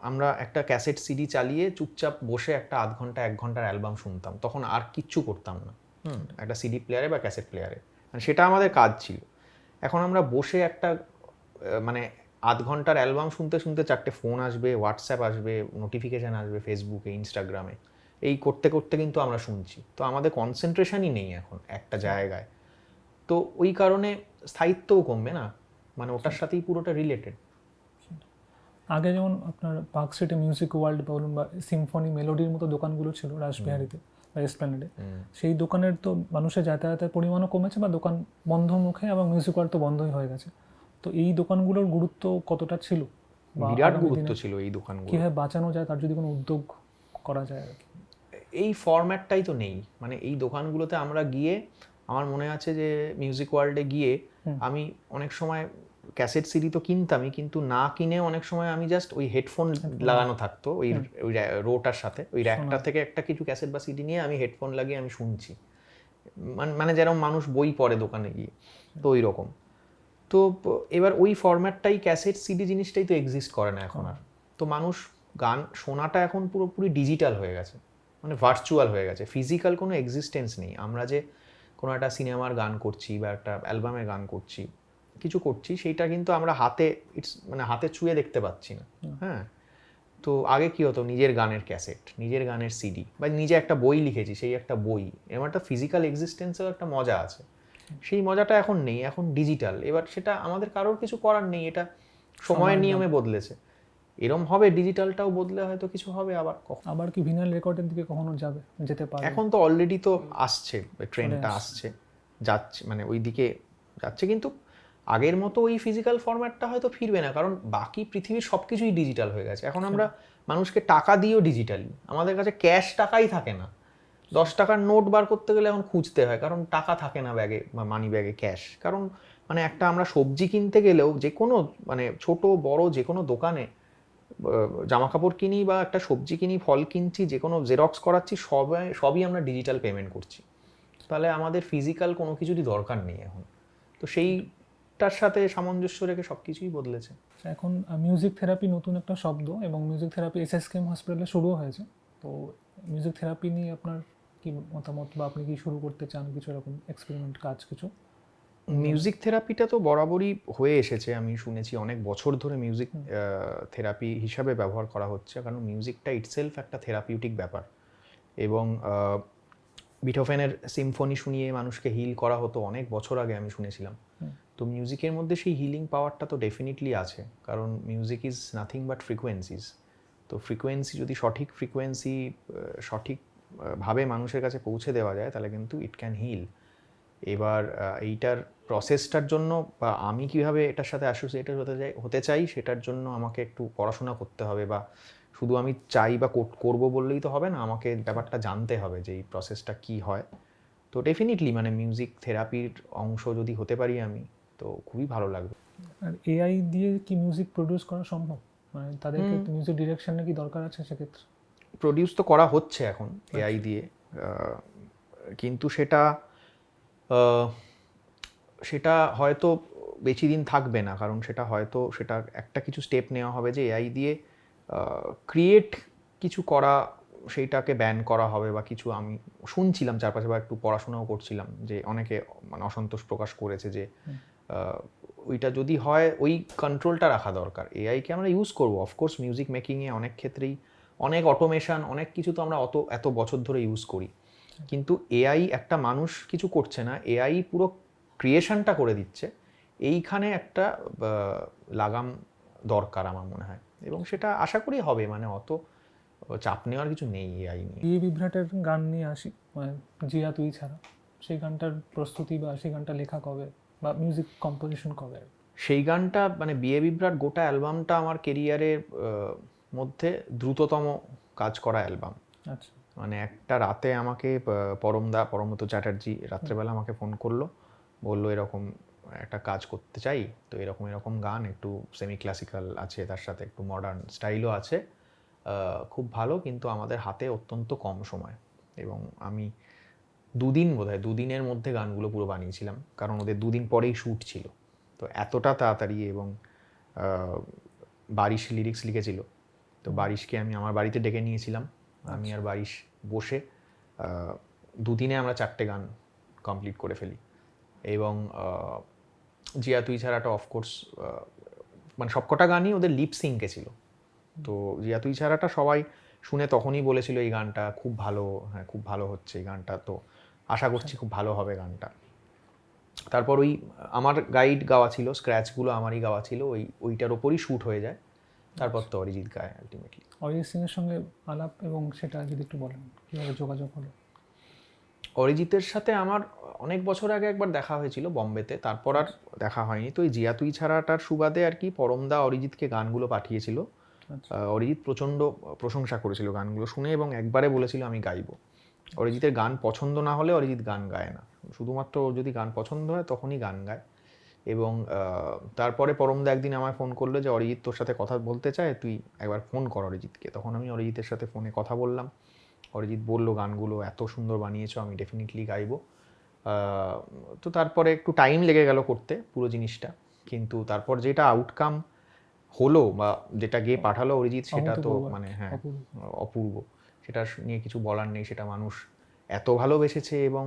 আমরা একটা ক্যাসেট সিডি চালিয়ে চুপচাপ বসে একটা আধ ঘন্টা 1 ঘন্টার অ্যালবাম শুনতাম, তখন আর কিচ্ছু করতাম না, একটা সিডি প্লেয়ারে বা ক্যাসেট প্লেয়ারে, সেটা আমাদের কাজ ছিল। এখন আমরা বসে একটা মানে আধ ঘন্টার অ্যালবাম শুনতে শুনতে 4টে ফোন আসবে, হোয়াটসঅ্যাপ আসবে, নোটিফিকেশান আসবে ফেসবুকে, ইনস্টাগ্রামে, এই করতে করতে কিন্তু আমরা শুনছি। তো আমাদের কনসেন্ট্রেশনই নেই এখন একটা জায়গায়। তো ওই কারণে স্থায়িত্বও কমবে না, মানে ওটার সাথেই পুরোটা রিলেটেড। আগে যেমন আপনার পার্ক স্ট্রিটে মিউজিক ওয়ার্ল্ড বলুন বা সিম্ফনি মেলোডির মতো দোকানগুলো ছিল রাসবিহারীতে, বা এসপ্ল্যানেডে, সেই দোকানের তো মানুষের যাতায়াতের পরিমাণও কমেছে বা দোকান বন্ধ মুখে, এবং মিউজিক ওয়ার্ল্ড তো বন্ধই হয়ে গেছে। তো এই দোকানগুলোর গুরুত্ব কতটা ছিল, বা বিরাট আগামী গুরুত্ব দিনে ছিল এই দোকানগুলো। কীভাবে বাঁচানো যায় তার যদি কোনো উদ্যোগ করা যায় আর কি? এই ফরম্যাটটাই তো নেই, মানে এই দোকানগুলোতে আমরা গিয়ে, আমার মনে আছে যে মিউজিক ওয়ার্ল্ডে গিয়ে আমি অনেক সময় ক্যাসেট সিডি তো কিনতামই, কিন্তু না কিনে অনেক সময় আমি জাস্ট ওই হেডফোন লাগানো থাকতো ওই রোটার সাথে, ওই র্যাকটা থেকে একটা কিছু ক্যাসেট বা সিডি নিয়ে আমি হেডফোন লাগিয়ে আমি শুনছি, মানে যেরকম মানুষ বই পড়ে দোকানে গিয়ে, তো ওই রকম। তো এবার ওই ফরম্যাটটাই, ক্যাসেট সিডি জিনিসটাই তো এক্সিস্ট করে না এখন আর। তো মানুষ গান শোনাটা এখন পুরোপুরি ডিজিটাল হয়ে গেছে, মানে ভার্চুয়াল হয়ে গেছে, ফিজিক্যাল কোনো এক্সিস্টেন্স নেই। আমরা যে কোনো একটা সিনেমার গান করছি বা একটা অ্যালবামের গান করছি, কিছু করছি, সেইটা কিন্তু আমরা হাতে মানে হাতে ছুঁয়ে দেখতে পাচ্ছি না। হ্যাঁ, তো আগে কি হতো, নিজের গানের ক্যাসেট, নিজের গানের সিডি, বা নিজে একটা বই লিখেছি সেই একটা বই, এরকম একটা ফিজিক্যাল এক্সিস্টেন্সেও একটা মজা আছে। সেই মজাটা এখন নেই, এখন ডিজিটাল। এবার সেটা আমাদের কারোর কিছু করার নেই, এটা সময়ের নিয়মে বদলেছে। এরম হবে, ডিজিটালটাও বদলে হয়তো কিছু হবে আবার কি ভিনাইল রেকর্ডের দিকে কখনো যেতে পারে? এখন তো অলরেডি তো আসছে, ট্রেন্ডটা আসছে, যাচ্ছে, মানে ওই দিকে যাচ্ছে, কিন্তু আগের মতো ওই ফিজিক্যাল ফরম্যাটটা হয়তো ফিরবে না, কারণ বাকি পৃথিবীর সব কিছুই ডিজিটাল হয়ে গেছে। এখন আমরা মানুষকে টাকা দিয়েও ডিজিটালি, আমাদের কাছে ক্যাশ টাকাই থাকে না। 10 টাকার নোট বার করতে গেলে এখন খুঁজতে হয়, কারণ টাকা থাকে না ব্যাগে বা মানি ব্যাগে ক্যাশ। কারণ মানে একটা আমরা সবজি কিনতে গেলেও, যে কোনো মানে ছোট বড় যে কোনো দোকানে জামা কাপড় কিনি বা একটা সবজি কিনি, ফল কিনছি, যে কোনো জেরক্স করাচ্ছি, সবই আমরা ডিজিটাল পেমেন্ট করছি। তাহলে আমাদের ফিজিক্যাল কোনো কিছুরই দরকার নেই এখন। তো সেইটার সাথে সামঞ্জস্য রেখে সব কিছুই বদলেছে। এখন মিউজিক থেরাপি নতুন একটা শব্দ, এবং মিউজিক থেরাপি এসএসকেএম হসপিটালে শুরু হয়েছে। তো মিউজিক থেরাপি নিয়ে আপনার কি মতামত, বা আপনি কি শুরু করতে চান কিছু এরকম এক্সপেরিমেন্ট কাজ কিছু? মিউজিক থেরাপিটা তো বরাবরই হয়ে এসেছে, আমি শুনেছি অনেক বছর ধরে মিউজিক থেরাপি হিসাবে ব্যবহার করা হচ্ছে, কারণ মিউজিকটা ইটসেলফ একটা থেরাপিউটিক ব্যাপার। এবং বিথোফেনের সিম্ফনি শুনিয়ে মানুষকে হিল করা হতো অনেক বছর আগে, আমি শুনেছিলাম। তো মিউজিকের মধ্যে সেই হিলিং পাওয়ারটা তো ডেফিনেটলি আছে, কারণ মিউজিক ইজ নাথিং বাট ফ্রিকোয়েন্সিজ। তো ফ্রিকোয়েন্সি যদি সঠিক ফ্রিকোয়েন্সি সঠিকভাবে মানুষের কাছে পৌঁছে দেওয়া যায়, তাহলে কিন্তু ইট ক্যান হিল। এবার এইটার প্রসেসটার জন্য, বা আমি কিভাবে এটার সাথে অ্যাসোসিয়েটেড হতে চাই, সেটার জন্য আমাকে একটু পড়াশোনা করতে হবে, বা শুধু আমি চাই বা করবো বললেই তো হবে না, আমাকে ব্যাপারটা জানতে হবে যে এই প্রসেসটা কি হয়। তো ডেফিনেটলি মানে মিউজিক থেরাপির অংশ যদি হতে পারি আমি, তো খুবই ভালো লাগবে। আর এআই দিয়ে কি মিউজিক প্রডিউস করা সম্ভব? মানে তাদেরকে মিউজিক ডিরেকশনের কি দরকার আছে সেক্ষেত্রে? প্রডিউস তো করা হচ্ছে এখন এআই দিয়ে, কিন্তু সেটা হয়তো বেশি দিন থাকবে না, কারণ সেটা একটা কিছু স্টেপ নেওয়া হবে যে এআই দিয়ে ক্রিয়েট কিছু করা, সেইটাকে ব্যান করা হবে বা কিছু। আমি শুনছিলাম চারপাশে বা একটু পড়াশোনাও করছিলাম যে অনেকে মানে অসন্তোষ প্রকাশ করেছে যে ওইটা যদি হয়, ওই কন্ট্রোলটা রাখা দরকার। এআইকে আমরা ইউজ করবো অফকোর্স মিউজিক মেকিংয়ে, অনেক ক্ষেত্রেই অনেক অটোমেশন, অনেক কিছু তো আমরা এত বছর ধরে ইউজ করি, কিন্তু এআই একটা মানুষ কিছু করছে না, এআই পুরো ক্রিয়েশনটা করে দিচ্ছে। এইখানে একটা লাগাম দরকার আমার মনে হয়, এবং সেটা আশা করি হবে, মানে অত চাপ নেওয়ার কিছু নেই এআই নিয়ে। বিয়ে বিভ্রাটের গান নিয়ে আসি, মানে জিয়া তুই ছাড়া, সেই গানটার প্রস্তুতি বা সেই গানটা লেখা কবে, বা মিউজিক কম্পোজিশন কবে? সেই গানটা মানে বিয়ে বিভ্রাট গোটা অ্যালবামটা আমার কেরিয়ারের মধ্যে কাজ করা অ্যালবাম। আচ্ছা, মানে একটা রাতে আমাকে পরমব্রত চ্যাটার্জি রাত্রেবেলা আমাকে ফোন করলো, বললো এরকম একটা কাজ করতে চাই, তো এরকম গান, একটু সেমি ক্লাসিক্যাল আছে, তার সাথে একটু মডার্ন স্টাইলও আছে, খুব ভালো, কিন্তু আমাদের হাতে অত্যন্ত কম সময়। এবং আমি দুদিনের মধ্যে গানগুলো পুরো বানিয়েছিলাম, কারণ ওদের 2 দিন পরেই শ্যুট ছিল। তো এতটা তাড়াতাড়ি, এবং বারিশ লিরিক্স লিখেছিল, তো বারিশকে আমি আমার বাড়িতে ডেকে নিয়েছিলাম, আমি আর বারিশ বসে 2 দিনে আমরা 4টে গান কমপ্লিট করে ফেলি। এবং জিয়া তুই ছাড়াটা অফকোর্স মানে সবকটা গানই ওদের লিপ সিঙ্কে ছিল। তো জিয়া তুই ছাড়াটা সবাই শুনে তখনই বলেছিল এই গানটা খুব ভালো, হ্যাঁ খুব ভালো হচ্ছে এই গানটা, তো আশা করছি খুব ভালো হবে গানটা। তারপর ওই আমার গাইড গাওয়া ছিল, স্ক্র্যাচগুলো আমারই গাওয়া ছিল, ওইটার ওপরই শ্যুট হয়ে যায়, তারপর তো অরিজিৎ গায় আলটিমেটলি। অরিজিৎ সিংয়ের সঙ্গে আলাপ এবং সেটা যদি একটু বলেন, কীভাবে যোগাযোগ হলো? অরিজিতের সাথে আমার অনেক বছর আগে একবার দেখা হয়েছিল বম্বেতে, তারপর আর দেখা হয়নি। তো এই জিয়া তুই ছাড়াটার সুবাদে আর কি পরমদা অরিজিৎকে গানগুলো পাঠিয়েছিল। আচ্ছা। অরিজিৎ প্রচণ্ড প্রশংসা করেছিল গানগুলো শুনে এবং একবারে বলেছিল আমি গাইবো। অরিজিতের গান পছন্দ না হলে অরিজিৎ গান গায় না, শুধুমাত্র ওর যদি গান পছন্দ হয় তখনই গান গায়। এবং তারপরে পরমদা একদিন আমায় ফোন করলো যে অরিজিৎ তোর সাথে কথা বলতে চায়, তুই একবার ফোন কর অরিজিৎকে। তখন আমি অরিজিতের সাথে ফোনে কথা বললাম। অরিজিৎ বলল গানগুলো এত সুন্দর বানিয়েছো, আমি ডেফিনেটলি গাইবো। তো তারপরে একটু টাইম লেগে গেল করতে পুরো জিনিসটা, কিন্তু তারপর যেটা আউটকাম হলো বা যেটা গিয়ে পাঠালো অরিজিৎ, সেটা তো মানে হ্যাঁ অপূর্ব। সেটা নিয়ে কিছু বলার নেই। সেটা মানুষ এত ভালোবেসেছে এবং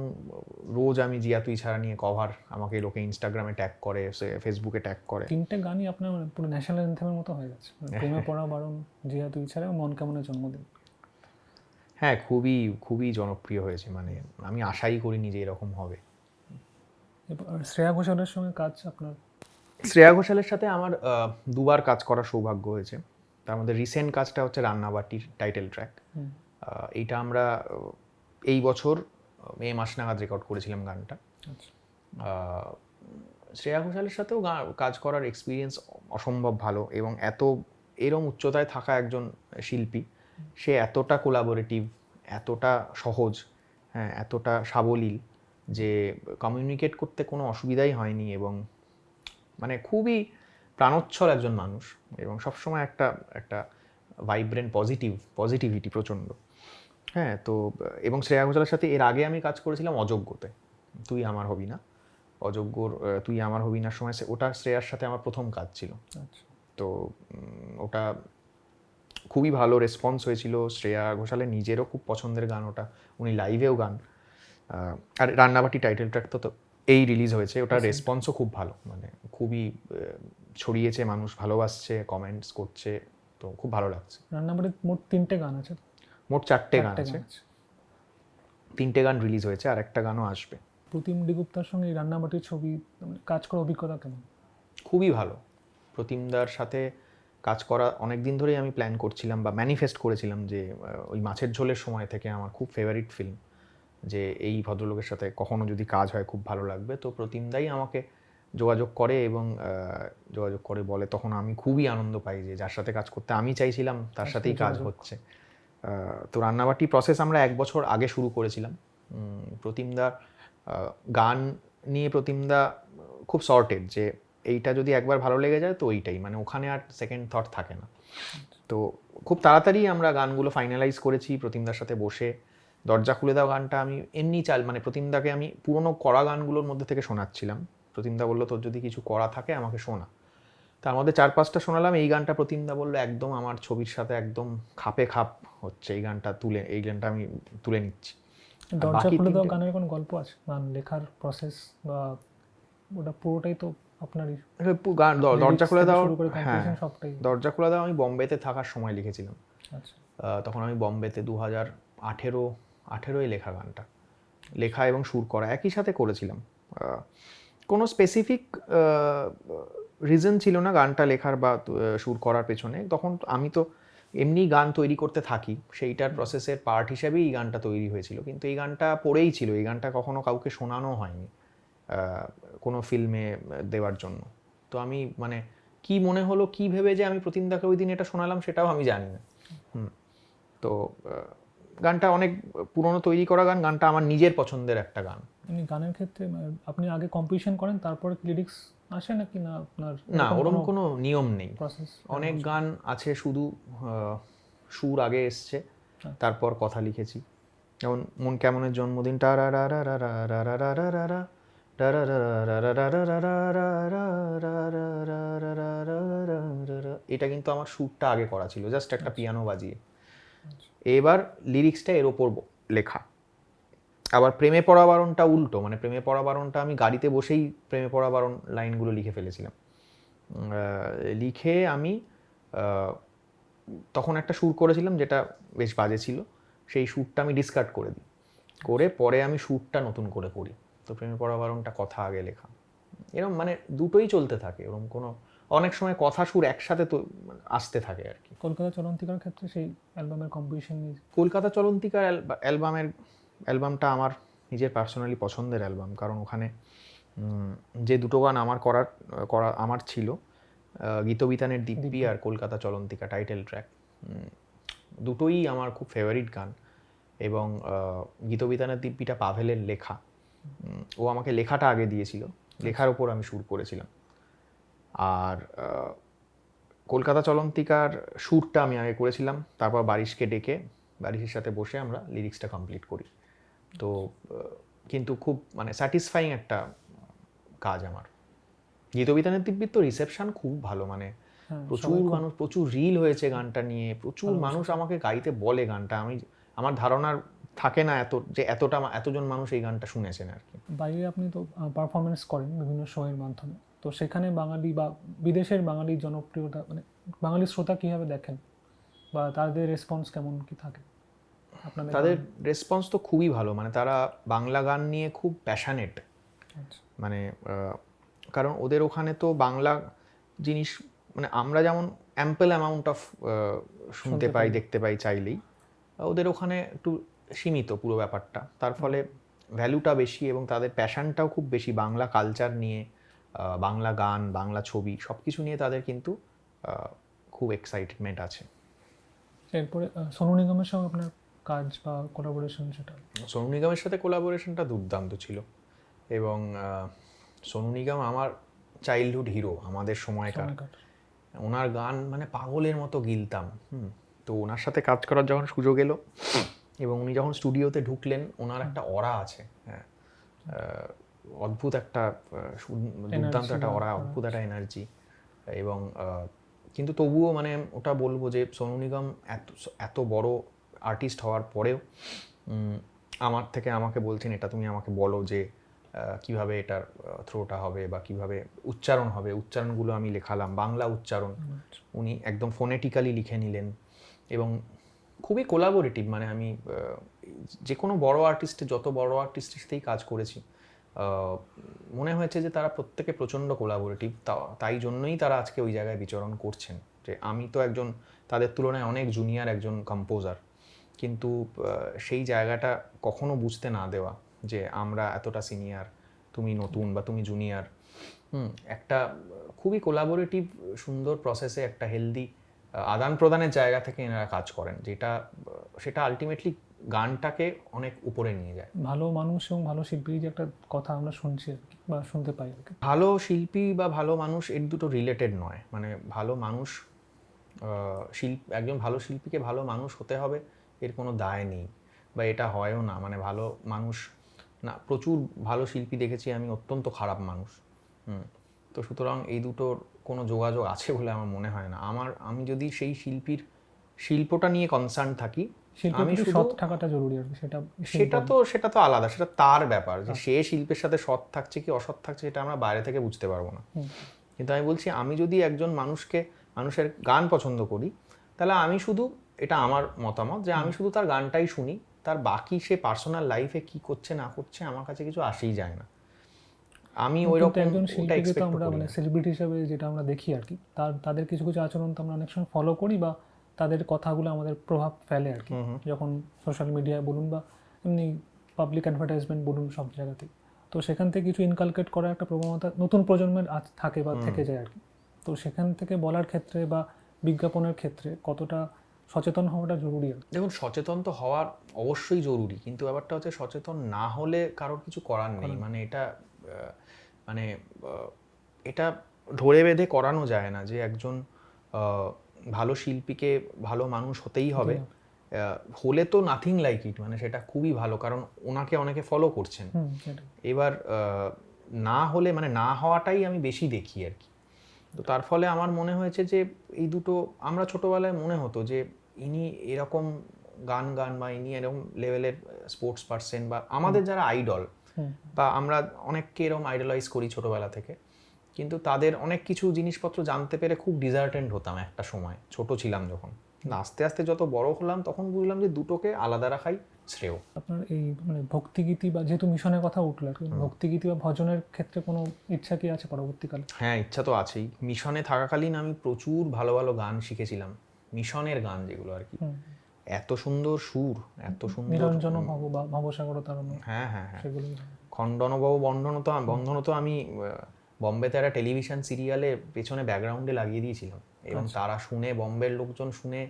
রোজ আমি জিয়া তুই ছাড়া নিয়ে কভার, আমাকে লোকে ইনস্টাগ্রামে ট্যাগ করে, ফেসবুকে ট্যাগ করে। 3টে গানই আপনার মানে পুরো ন্যাশনাল অ্যানথেমের মতো হয়ে গেছে, প্রেমে পড়া বারণ, জিয়া তুই ছাড়া, মন কেমনের জন্মদিন। হ্যাঁ, খুবই খুবই জনপ্রিয় হয়েছে, মানে আমি আশাই করিনি যে এরকম হবে। এবার শ্রেয়া ঘোষালের সঙ্গে কাজ আপনার? শ্রেয়া ঘোষালের সাথে আমার দুবার কাজ করার সৌভাগ্য হয়েছে। তার মধ্যে রিসেন্ট কাজটা হচ্ছে রান্নাবাটির টাইটেল ট্র্যাক। এইটা আমরা এই বছর মে মাস নাগাদ রেকর্ড করেছিলাম গানটা। শ্রেয়া ঘোষালের সাথেও কাজ করার এক্সপিরিয়েন্স অসম্ভব ভালো, এবং এরম উচ্চতায় থাকা একজন শিল্পী, সে এতটা কোলাবোরেটিভ, এতটা সহজ, হ্যাঁ এতটা সাবলীল যে কমিউনিকেট করতে কোনো অসুবিধাই হয়নি, এবং মানে খুবই প্রাণোচ্ছল একজন মানুষ, এবং সবসময় একটা ভাইব্রেন্ট পজিটিভিটি প্রচণ্ড। হ্যাঁ, তো এবং শ্রেয়া ঘোষালের সাথে এর আগে আমি কাজ করেছিলাম অযোগ্যতে, তুই আমার হবি না। অযোগ্যর তুই আমার হবি নার সময় ওটা শ্রেয়ার সাথে আমার প্রথম কাজ ছিল। তো ওটা খুবই ভালো রেসপন্স হয়েছিল। শ্রেয়া ঘোষালের নিজেরও খুব পছন্দের গান ওটা, উনি লাইভেও গান। আর রান্নাবাটি টাইটেল ট্র্যাক তো এই রিলিজ হয়েছে, ওটার রেসপন্সও খুব ভালো, মানে খুবই ছড়িয়েছে, মানুষ ভালোবাসছে, কমেন্টস করছে, তো খুব ভালো লাগছে। রান্নাবাটির মোট 3টে গান আছে? মোট 4টে গান আছে, 3টে গান রিলিজ হয়েছে, আর একটা গানও আসবে। প্রতিম দিগুপ্তার সঙ্গে এই রান্নাবাটির ছবি কাজ করার অভিজ্ঞতা কেমন? খুবই ভালো। প্রতিমদার সাথে কাজ করা অনেক দিন ধরেই আমি প্ল্যান করছিলাম বা ম্যানিফেস্ট করেছিলাম যে ওই মাছের ঝোলের সময় থেকে আমার খুব ফেভারিট ফিল্ম, যে এই ভদ্রলোকের সাথে কখনো যদি কাজ হয় খুব ভালো লাগবে। তো প্রতিমদাই আমাকে যোগাযোগ করে এবং যোগাযোগ করে বলে, তখন আমি খুবই আনন্দ পাই যে যার সাথে কাজ করতে আমি চাইছিলাম তার সাথেই কাজ হচ্ছে। তো রান্নাবাটি প্রসেস আমরা 1 বছর আগে শুরু করেছিলাম। প্রতিমদা গান নিয়ে প্রতিমদা খুব সর্টেড, যে এইটা যদি একবার ভালো লেগে যায় তো ওইটাই, মানে ওখানে আর সেকেন্ড থট থাকে না। তো খুব তাড়াতাড়ি আমরা গানগুলো ফাইনালাইজ করেছি প্রতিমদার সাথে বসে। দরজা খুলে দাও গানটা আমি এমনি মানে প্রতিমদাকে আমি পুরনো করা গানগুলোর মধ্যে থেকে শোনাচ্ছিলাম। প্রতিমদা বললো তোর যদি কিছু করা থাকে আমাকে শোনা। তার মধ্যে 4-5টা শোনালাম। এই গানটা প্রতিমদা বললো একদম আমার ছবির সাথে একদম খাপে খাপ হচ্ছে, এই গানটা আমি তুলে নিচ্ছি। দরজা খুলে দাও গানের কোনো গল্প আছে? গান লেখার প্রসেস বা ওটা পুরোটাই তো আপনারই? গান দরজা খুলে দাও, হ্যাঁ দরজা খুলে দাও আমি বম্বেতে থাকার সময় লিখেছিলাম। আচ্ছা। তখন আমি বম্বেতে 2018-18 লেখা গানটা, লেখা এবং সুর করা একই সাথে করেছিলাম। কোনো স্পেসিফিক রিজন ছিল না গানটা লেখার বা সুর করার পেছনে। তখন আমি তো এমনি গান তৈরি করতে থাকি, সেইটার প্রসেসের পার্ট হিসেবেই এই গানটা তৈরি হয়েছিল। কিন্তু এই গানটা পড়েই ছিল, এই গানটা কখনো কাউকে শোনানো হয়নি কোনো ফিল্মে দেওয়ার জন্য। তো আমি মানে কি মনে হলো, কি ভেবে যে আমি প্রতিমদাকে ওই দিন এটা শোনালাম সেটাও আমি জানি না। তো গানটা অনেক পুরনো তৈরি করা গান, গানটা আমার নিজের পছন্দের একটা গান। এমনি গানের ক্ষেত্রে আপনি আগে কম্পোজিশন করেন তারপরে লিরিক্স আসে নাকি না আপনার? না, ওরকম কোনো নিয়ম নেই। অনেক গান আছে শুধু সুর আগে এসছে, তারপর কথা লিখেছি। যেমন মন কেমনের জন্মদিন, এটা কিন্তু আমার সুরটা আগে করা ছিল, জাস্ট একটা পিয়ানো বাজিয়ে। এবার লিরিক্সটা এর ওপর লেখা। আবার প্রেমে পড়া বারণটা উল্টো, মানে প্রেমে পড়া বারণটা আমি গাড়িতে বসেই প্রেমে পড়া বারণ লাইনগুলো লিখে ফেলেছিলাম। লিখে আমি তখন একটা সুর করেছিলাম যেটা বেশ বাজে ছিল, সেই সুরটা আমি ডিসকার্ড করে দিই, করে পরে আমি সুরটা নতুন করে করি। তো প্রেমে পড়া বারণটা কথা আগে লেখা, এরকম মানে দুটোই চলতে থাকে। এরকম কোনো অনেক সময় কথা সুর একসাথে তো আসতে থাকে আর কি। কলকাতা চলন্তিকার ক্ষেত্রে সেই অ্যালবামের কম্পোজিশন নিয়ে? কলকাতা চলন্তিকার অ্যালবামটা আমার নিজের পার্সোনালি পছন্দের অ্যালবাম, কারণ ওখানে যে দুটো গান আমার আমার ছিল, গীতবিতানের দিব্যি আর কলকাতা চলন্তিকা টাইটেল ট্র্যাক, দুটোই আমার খুব ফেভারিট গান। এবং গীতবিতানের দিব্যিটা পাভেলের লেখা, ও আমাকে লেখাটা আগে দিয়েছিল, লেখার ওপর আমি সুর করেছিলাম। আর কলকাতা চলন্তিকার সুরটা আমি আগে করেছিলাম, তারপর বারিশকে ডেকে বারিশের সাথে বসে আমরা লিরিক্সটা কমপ্লিট করি। তো কিন্তু খুব মানে স্যাটিসফাইং একটা কাজ আমার। গীতবিতানের দিব্যির তো রিসেপশন খুব ভালো, মানে প্রচুর মানুষ, প্রচুর রিল হয়েছে গানটা নিয়ে, প্রচুর মানুষ আমাকে গাইতে বলে গানটা। আমার ধারণার থাকে না যে এতজন মানুষ এই গানটা শুনেছেন আর কি। বাইরে আপনি তো পারফরমেন্স করেন বিভিন্ন শোয়ের মাধ্যমে, তো সেখানে বাঙালি বা বিদেশের বাঙালির জনপ্রিয়তা, মানে বাঙালি শ্রোতা কীভাবে দেখেন বা তাদের রেসপন্স কেমন কি থাকে আপনাদের? তাদের রেসপন্স তো খুবই ভালো, মানে তারা বাংলা গান নিয়ে খুব প্যাশনেট। মানে কারণ ওদের ওখানে তো বাংলা জিনিস, মানে আমরা যেমন অ্যাম্পল অ্যামাউন্ট অফ শুনতে পাই, দেখতে পাই চাইলেই, ওদের ওখানে একটু সীমিত পুরো ব্যাপারটা। তার ফলে ভ্যালুটা বেশি এবং তাদের প্যাশনটাও খুব বেশি বাংলা কালচার নিয়ে, বাংলা গান, বাংলা ছবি সব কিছু নিয়ে তাদের কিন্তু খুব এক্সাইটমেন্ট আছে। এরপরে সোনু নিগমের সঙ্গে আপনার কাজ বা কোলাবোরেশন, সেটা? সোনু নিগমের সাথে কোলাবোরেশনটা দুর্দান্ত ছিল এবং সোনু নিগম আমার চাইল্ডহুড হিরো, আমাদের সময়কার। ওনার গান মানে পাগলের মতো গিলতাম। তো ওনার সাথে কাজ করার যখন সুযোগ এলো এবং উনি যখন স্টুডিওতে ঢুকলেন, ওনার একটা অরা আছে, হ্যাঁ, অদ্ভুত একটা দুর্দান্ত একটা অরা, অদ্ভুত একটা এনার্জি। এবং কিন্তু তবুও মানে ওটা বলবো যে সোনু নিগম এত বড় আর্টিস্ট হওয়ার পরেও আমাকে বলছেন, এটা তুমি আমাকে বলো যে কিভাবে এটার থ্রোটা হবে বা কিভাবে উচ্চারণ হবে। উচ্চারণগুলো আমি লেখালাম, বাংলা উচ্চারণ উনি একদম ফোনেটিক্যালি লিখে নিলেন এবং খুবই কোলাবোরেটিভ। মানে আমি যে কোনো বড় আর্টিস্টের, যত বড় আর্টিস্টের সাথেই কাজ করেছি, মনে হয়েছে যে তারা প্রত্যেকে প্রচণ্ড কোলাবোরেটিভ। তাই জন্যই তারা আজকে ওই জায়গায় বিচরণ করছেন। যে আমি তো একজন তাদের তুলনায় অনেক জুনিয়র একজন কম্পোজার, কিন্তু সেই জায়গাটা কখনো বুঝতে না দেওয়া যে আমরা এতটা সিনিয়র, তুমি নতুন বা তুমি জুনিয়র। একটা খুবই কোলাবোরেটিভ সুন্দর প্রসেসে একটা হেলদি আদান প্রদানের জায়গা থেকে এনারা কাজ করেন, সেটা আলটিমেটলি গানটাকে অনেক উপরে নিয়ে যায়। ভালো মানুষ এবং ভালো শিল্পীর যে একটা কথা আমরা শুনছি বা শুনতে পাই, ভালো শিল্পী বা ভালো মানুষ এর দুটো রিলেটেড নয়। মানে ভালো মানুষ, একজন ভালো শিল্পীকে ভালো মানুষ হতে হবে এর কোনো দায় নেই বা এটা হয়ও না। মানে ভালো মানুষ না, প্রচুর ভালো শিল্পী দেখেছি আমি অত্যন্ত খারাপ মানুষ। তো সুতরাং এই দুটোর কোনো যোগাযোগ আছে বলে আমার মনে হয় না। আমি যদি সেই শিল্পটা নিয়ে কনসার্ন থাকি, আমি শুধু সৎ থাকাটা জরুরি আর কি, সেটা তো আলাদা, সেটা তার ব্যাপার যে সে শিল্পের সাথে সৎ থাকছে কি অসৎ থাকছে, এটা আমরা বাইরে থেকে বুঝতে পারবো না। কিন্তু আমি বলছি, আমি যদি একজন মানুষের গান পছন্দ করি, তাহলে আমি শুধু, এটা আমার মতামত, যে আমি শুধু তার গানটাই শুনি, তার বাকি সে পার্সোনাল লাইফে কি করছে না করছে আমার কাছে কিছু আসেই যায় না। আমি ওইরকম একজন শিল্পীকে তো আমরা মানে সেলিব্রিটি হিসেবে যেটা আমরা দেখি আর কি, তাদের কিছু কিছু আচরণ তো আমরা অনেক সময় ফলো করি বা তাদের কথাগুলো আমাদের প্রভাব ফেলে আর কি, যখন সোশ্যাল মিডিয়ায় বলুন বা এমনি পাবলিক অ্যাডভার্টাইজমেন্ট বলুন, সব জায়গাতেই। তো সেখান থেকে কিছু ইনকালকেট করার একটা প্রবণতা নতুন প্রজন্মের থাকে বা থেকে যায় আর কি। তো সেখান থেকে বলার ক্ষেত্রে বা বিজ্ঞাপনের ক্ষেত্রে কতটা সচেতন হওয়াটা জরুরি? দেখুন, সচেতন তো হওয়ার অবশ্যই জরুরি, কিন্তু ব্যাপারটা হচ্ছে সচেতন না হলে কারোর কিছু করার নেই। মানে এটা ধরে বেঁধে করানো যায় না যে একজন ভালো শিল্পীকে ভালো মানুষ হতেই হবে। হলে তো নাথিং লাইক ইট, মানে সেটা খুবই ভালো, কারণ ওনাকে অনেকে ফলো করছেন। এবার না হলে, মানে না হওয়াটাই আমি বেশি দেখি আর কি। তো তার ফলে আমার মনে হয়েছে যে এই দুটো, আমরা ছোটোবেলায় মনে হতো যে ইনি এরকম গান বা ইনি এরকম লেভেলের স্পোর্টস পার্সন, বা আমাদের যারা আইডল, বা আমরা অনেককে এরকম আইডলাইজ করি ছোটোবেলা থেকে, কিন্তু তাদের অনেক কিছু জিনিসপত্র জানতে পেরে খুব ডিজার্টেন্ড হতাম একটা সময়, ছোট ছিলাম যখন। আস্তে আস্তে যত বড় হলাম তখন বুঝলাম যে দুটোকে আলাদা রাখাই শ্রেয়। আপনার এই মানে ভক্তিগীতি বা যেহেতু মিশনের কথা উঠলো আর কি, ভক্তিগীতি বা ভজনের ক্ষেত্রে কোনো ইচ্ছা কি আছে পরবর্তীকালে? হ্যাঁ, ইচ্ছা তো আছেই। মিশনে থাকাকালীন আমি প্রচুর ভালো ভালো গান শিখেছিলাম, মিশনের গান যেগুলো আর কি। এত সুন্দর সুর, এত সুন্দর, নিরঞ্জন ভব বা ভবসাগর তারণ, হ্যাঁ হ্যাঁ হ্যাঁ, সেগুলো খণ্ডনবাবু বন্ধন তো আমি বম্বেতে একটা টেলিভিশন সিরিয়ালে পেছনে ব্যাকগ্রাউন্ডে লাগিয়ে দিয়েছিলাম, এবং তারা শুনে, বম্বের লোকজন শুনে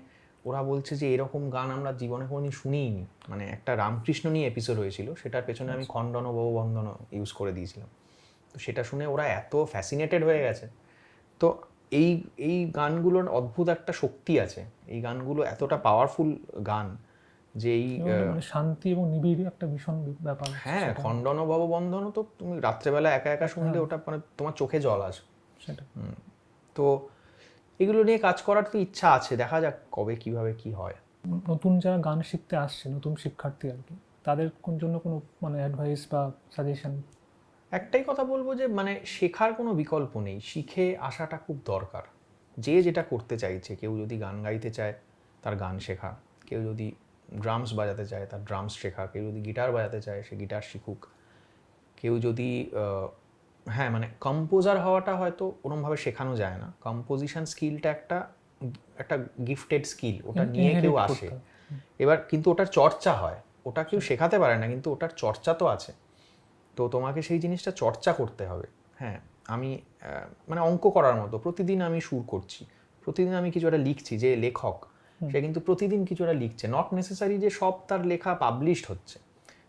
ওরা বলছে যে এরকম গান আমরা জীবনে কোনোদিন শুনিনি। মানে একটা রামকৃষ্ণ নিয়ে এপিসোড হয়েছিল, সেটার পেছনে আমি খণ্ডনবাবু বন্ধন ইউজ করে দিয়েছিলাম। তো সেটা শুনে ওরা এত ফ্যাসিনেটেড হয়ে গেছে। তো এই এই গানগুলোর অদ্ভুত একটা শক্তি আছে, এই গানগুলো এতটা পাওয়ারফুল গান যে এই মানে শান্তি এবং নিবিড় একটা ভীষণ ব্যাপার। হ্যাঁ, খণ্ডনবাবু বন্ধন তো তুমি রাত্রেবেলা একা একা শুনলে ওটা মানে তোমার চোখে জল আসবে। সেটা তো এগুলো নিয়ে কাজ করার তো ইচ্ছা আছে, দেখা যাক কবে কিভাবে কি হয়। নতুন যারা গান শিখতে আসছে, নতুন শিক্ষার্থী আর কি, তাদের জন্য কোনো মানে অ্যাডভাইস বা সাজেশন? একটাই কথা বলবো যে মানে শেখার কোনো বিকল্প নেই, শিখে আসাটা খুব দরকার। যে যেটা করতে চাইছে, কেউ যদি গান গাইতে চায় তার গান শেখা, কেউ যদি ড্রামস বাজাতে চায় তার ড্রামস শেখা, কেউ যদি গিটার বাজাতে চায় সে গিটার শিখুক, কেউ যদি হ্যাঁ মানে কম্পোজার হওয়াটা হয়তো ওরমভাবে শেখানো যায় না। কম্পোজিশন স্কিলটা একটা গিফটেড স্কিল, ওটা নিয়ে কেউ আসে। এবার কিন্তু ওটার চর্চা হয়, ওটা কেউ শেখাতে পারে না, কিন্তু ওটার চর্চা তো আছে। তো তোমাকে সেই জিনিসটা চর্চা করতে হবে। হ্যাঁ, আমি মানে অঙ্ক করার মতো প্রতিদিন আমি সুর করছি, প্রতিদিন আমি কিছু একটা লিখছি। যে লেখক সে কিন্তু প্রতিদিন কিছু একটা লিখছে, নট নেসেসারি যে সব তার লেখা পাবলিশড হচ্ছে,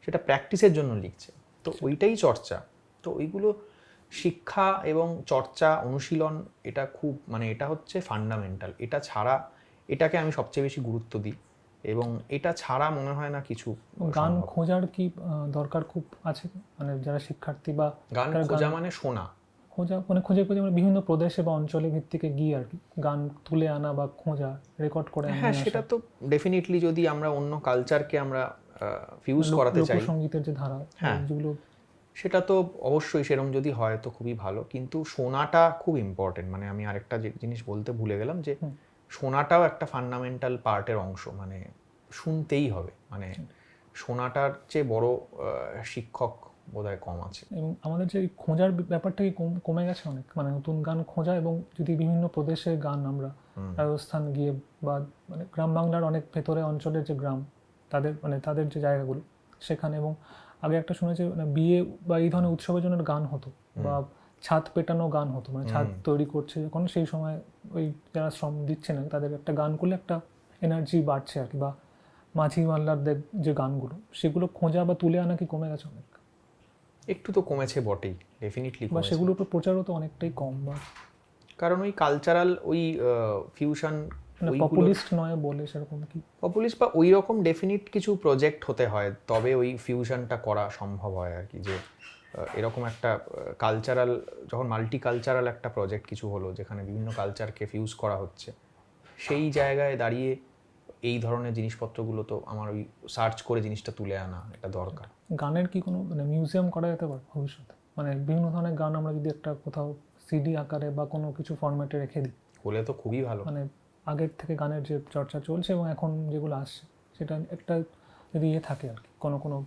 সেটা প্র্যাকটিসের জন্য লিখছে। তো ওইটাই চর্চা। তো ওইগুলো শিক্ষা এবং চর্চা, অনুশীলন, এটা খুব মানে এটা হচ্ছে ফান্ডামেন্টাল। এটা ছাড়া, এটাকে আমি সবচেয়ে বেশি গুরুত্ব দিই, এবং এটা ছাড়া মনে হয় না কিছু। গান খোঁজার কি দরকার খুব আছে, মানে যারা শিক্ষার্থী বা গান খোঁজা মানে শোনা, খোঁজা মানে খুঁজে খুঁজে মানে বিভিন্ন প্রদেশে বা অঞ্চলে ভিত্তিকে গিয়ে আর কি গান তুলে আনা বা খোঁজা, রেকর্ড করে আনা। হ্যাঁ, সেটা তো ডেফিনেটলি যদি আমরা অন্য কালচারকে আমরা ফিউজ করাতে চাই, লোকসঙ্গীতের যে ধারা, হ্যাঁ যেগুলো, সেটা তো অবশ্যই সেরকম যদি হয় তো খুবই ভালো। কিন্তু শোনাটা খুব ইম্পর্টেন্ট। মানে আমি আরেকটা জিনিস বলতে ভুলে গেলাম, যে শোনাটাও একটা ফান্ডামেন্টাল পার্টের অংশ। মানে শুনতেই হবে, মানে শোনাটার চেয়ে বড় শিক্ষক বোধহয় কম আছে। এবং আমাদের যে খোঁজার ব্যাপারটা কি কমে গেছে অনেক, মানে নতুন গান খোঁজা। এবং যদি বিভিন্ন প্রদেশের গান আমরা রাজস্থান গিয়ে বা মানে গ্রাম বাংলার অনেক ভেতরে অঞ্চলের যে গ্রাম, তাদের মানে তাদের যে জায়গাগুলো সেখানে, এবং আগে একটা শুনেছি মানে বিয়ে বা এই ধরনের উৎসবের জন্য গান হতো, বা ছাদ পেটানো গান হতো, মানে ছাদ তৈরি করছে যখন সেই সময় ওই যারা শ্রম দিচ্ছে না তাদের একটা গান করলে একটা এনার্জি বাড়ছে আর কি। বা মাঝি মাল্লারদের যে গানগুলো, সেগুলো খোঁজা বা তুলে আনা কি কমে গেছে অনেক? একটু তো কমেছে বটেই, ডেফিনেটলি বা কমেছে। সেগুলোর উপর প্রচারও তো অনেকটাই কম, বা কারণ ওই কালচারাল ওই ফিউশন, পপুলিস্ট নয় বলে সেরকম কি পপুলিস্ট বা ওই রকম ডেফিনিট কিছু প্রজেক্ট হতে হয়, তবে ওই ফিউশনটা করা সম্ভব হয় আর কি। যে এরকম একটা কালচারাল, যখন মাল্টি কালচারাল একটা প্রজেক্ট কিছু হলো যেখানে বিভিন্ন কালচারকে ফিউজ করা হচ্ছে, সেই জায়গায় দাঁড়িয়ে এই ধরনের জিনিসপত্রগুলো তো আমার ওই সার্চ করে জিনিসটা তুলে আনা এটা দরকার। গানের কি কোনো মানে মিউজিয়াম করা যেতে পারে ভবিষ্যতে? মানে বিভিন্ন ধরনের গান আমরা যদি একটা কোথাও সিডি আকারে বা কোনো কিছু ফরম্যাটে রেখে দিই, হলে তো খুবই ভালো। মানে আগের থেকে গানের যে চর্চা চলছে এবং এখন যেগুলো আসছে, সেটা একটা যদি ইয়ে থাকে আর কি, কোনো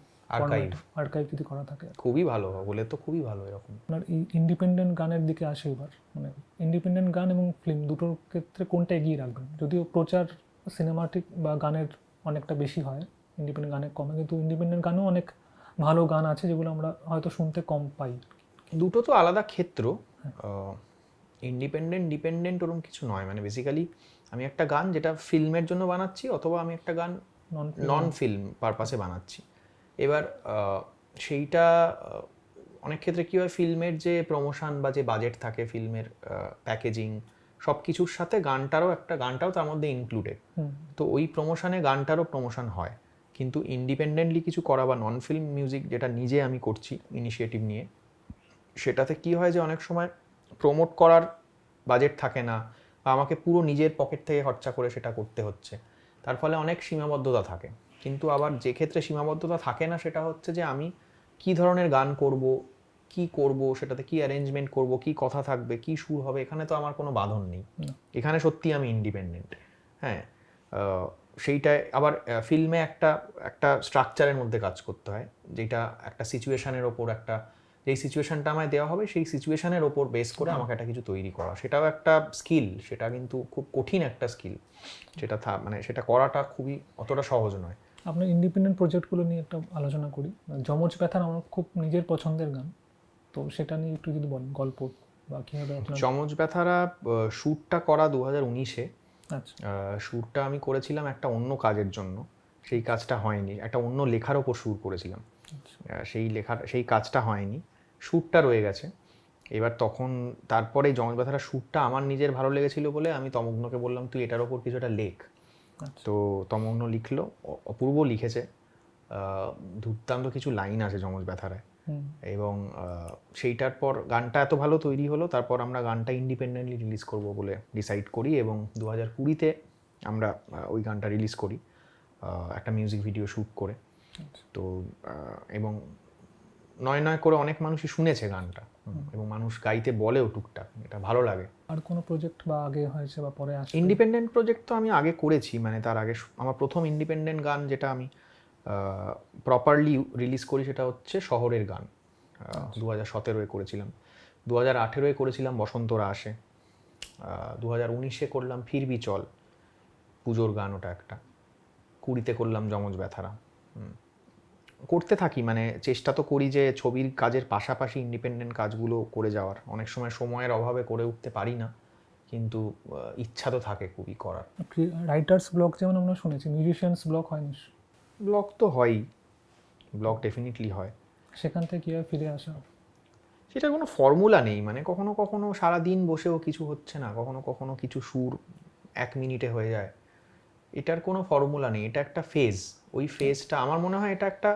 আর্কাইভ যদি করা থাকে, খুবই ভালো হলে তো খুবই ভালো। এরকম আপনার এই ইন্ডিপেন্ডেন্ট গানের দিকে আসে এবার, মানে ইন্ডিপেন্ডেন্ট গান এবং ফিল্ম দুটোর ক্ষেত্রে কোনটা এগিয়ে রাখবেন? যদিও প্রচার সিনেমাটিক বা গানের অনেকটা বেশি হয়, ইন্ডিপেন্ডেন্ট গানের কমে, কিন্তু ইন্ডিপেন্ডেন্ট গানেও অনেক ভালো গান আছে যেগুলো আমরা হয়তো শুনতে কম পাই। দুটো তো আলাদা ক্ষেত্র, ইন্ডিপেন্ডেন্ট ডিপেন্ডেন্ট ওরকম কিছু নয়। মানে বেসিক্যালি আমি একটা গান যেটা ফিল্মের জন্য বানাচ্ছি, অথবা আমি একটা গান নন ফিল্ম পারপাসে বানাচ্ছি। এবার সেইটা অনেক ক্ষেত্রে কী হয়, ফিল্মের যে প্রমোশন বা যে বাজেট থাকে, ফিল্মের প্যাকেজিং সব কিছুর সাথে গানটাও তার মধ্যে ইনক্লুডেড। তো ওই প্রমোশনে গানটারও প্রমোশন হয়। কিন্তু ইন্ডিপেন্ডেন্টলি কিছু করা বা নন ফিল্ম মিউজিক যেটা নিজে আমি করছি ইনিশিয়েটিভ নিয়ে, সেটাতে কি হয় যে অনেক সময় প্রমোট করার বাজেট থাকে না, বা আমাকে পুরো নিজের পকেট থেকে খরচা করে সেটা করতে হচ্ছে। তার ফলে অনেক সীমাবদ্ধতা থাকে। কিন্তু আবার যে ক্ষেত্রে সীমাবদ্ধতা থাকে না, সেটা হচ্ছে যে আমি কি ধরনের গান করব, কি করব, সেটাতে কি অ্যারেঞ্জমেন্ট করব, কি কথা থাকবে, কি সুর হবে, এখানে তো আমার কোনো বাঁধন নেই। এখানে সত্যি আমি ইন্ডিপেন্ডেন্ট। হ্যাঁ, সেইটায় আবার ফিল্মে একটা স্ট্রাকচারের মধ্যে কাজ করতে হয়, যেটা একটা সিচুয়েশনের ওপর একটা যেই সিচুয়েশনটা আমায় দেওয়া হবে সেই সিচুয়েশনের ওপর বেস করে আমাকে একটা কিছু তৈরি করা, সেটাও একটা স্কিল, সেটা কিন্তু খুব কঠিন একটা স্কিল, যেটা মানে সেটা করাটা খুবই অতটা সহজ নয়। আপনার ইন্ডিপেন্ডেন্ট প্রজেক্টগুলো নিয়ে একটা আলোচনা করি। যমজ ব্যথার আমার খুব নিজের পছন্দের গান, তো সেটা নিয়ে একটু যদি বলেন গল্প বা কীভাবে আপনার। যমজ ব্যথারা শ্যুটটা করা 2019-এ। আচ্ছা শ্যুটটা আমি করেছিলাম একটা অন্য কাজের জন্য, সেই কাজটা হয়নি। একটা অন্য লেখার ওপর শ্যুট করেছিলাম, সেই কাজটা হয়নি, শ্যুটটা রয়ে গেছে। এবার তখন তারপরে যমজ ব্যথাটা শ্যুটটা আমার নিজের ভালো লেগেছিল বলে আমি তমগ্নকে বললাম তুই এটার ওপর কিছু একটা লেখ। তো তমগ্ন লিখলো, অপূর্ব লিখেছে, দুর্দান্ত কিছু লাইন আছে যমজ ব্যথারায়। এবং সেইটার পর গানটা এত ভালো তৈরি হলো, তারপর আমরা গানটা ইন্ডিপেন্ডেন্টলি রিলিজ করব বলে ডিসাইড করি এবং 2020-তে আমরা ওই গানটা রিলিজ করি একটা মিউজিক ভিডিও শ্যুট করে। তো এবং নয় নয় করে অনেক মানুষই শুনেছে গানটা এবং মানুষ গাইতে বলেও টুকটাক, এটা ভালো লাগে। আর কোনো প্রজেক্ট বা আগে হয়েছে বা পরে আসছে? ইন্ডিপেন্ডেন্ট প্রজেক্ট তো আমি আগে করেছি, মানে তার আগে আমার প্রথম ইন্ডিপেন্ডেন্ট গান যেটা আমি প্রপারলি রিলিজ করি সেটা হচ্ছে শহরের গান, 2017-এ করেছিলাম। 2018-এ করেছিলাম বসন্তরা আসে, 2019-এ করলাম ফিরবি চল, পুজোর গান ওটা একটা, 2020-তে করলাম যমজ ব্যথারা। করতে থাকি, মানে চেষ্টা তো করি যে ছবির কাজের পাশাপাশি ইন্ডিপেন্ডেন্ট কাজগুলো করে যাওয়ার। অনেক সময় সময়ের অভাবে করে উঠতে পারি না, কিন্তু ইচ্ছা তো থাকে খুবই করার। রাইটার্স ব্লগ যেমন আমরা শুনেছি, মিউজিশিয়ানস ব্লগ হয় না? ব্লগ তো হয়ই, ব্লগ ডেফিনেটলি হয়। সেখান থেকে কীভাবে ফিরে আসা? সেটা কোনো ফর্মুলা নেই, মানে কখনো কখনো সারা দিন বসেও কিছু হচ্ছে না, কখনো কখনো কিছু সুর 1 মিনিটে হয়ে যায়, এটার কোনো ফর্মুলা নেই, এটা একটা ফেজ। ওই ফেজটা আমার মনে হয় এটা একটা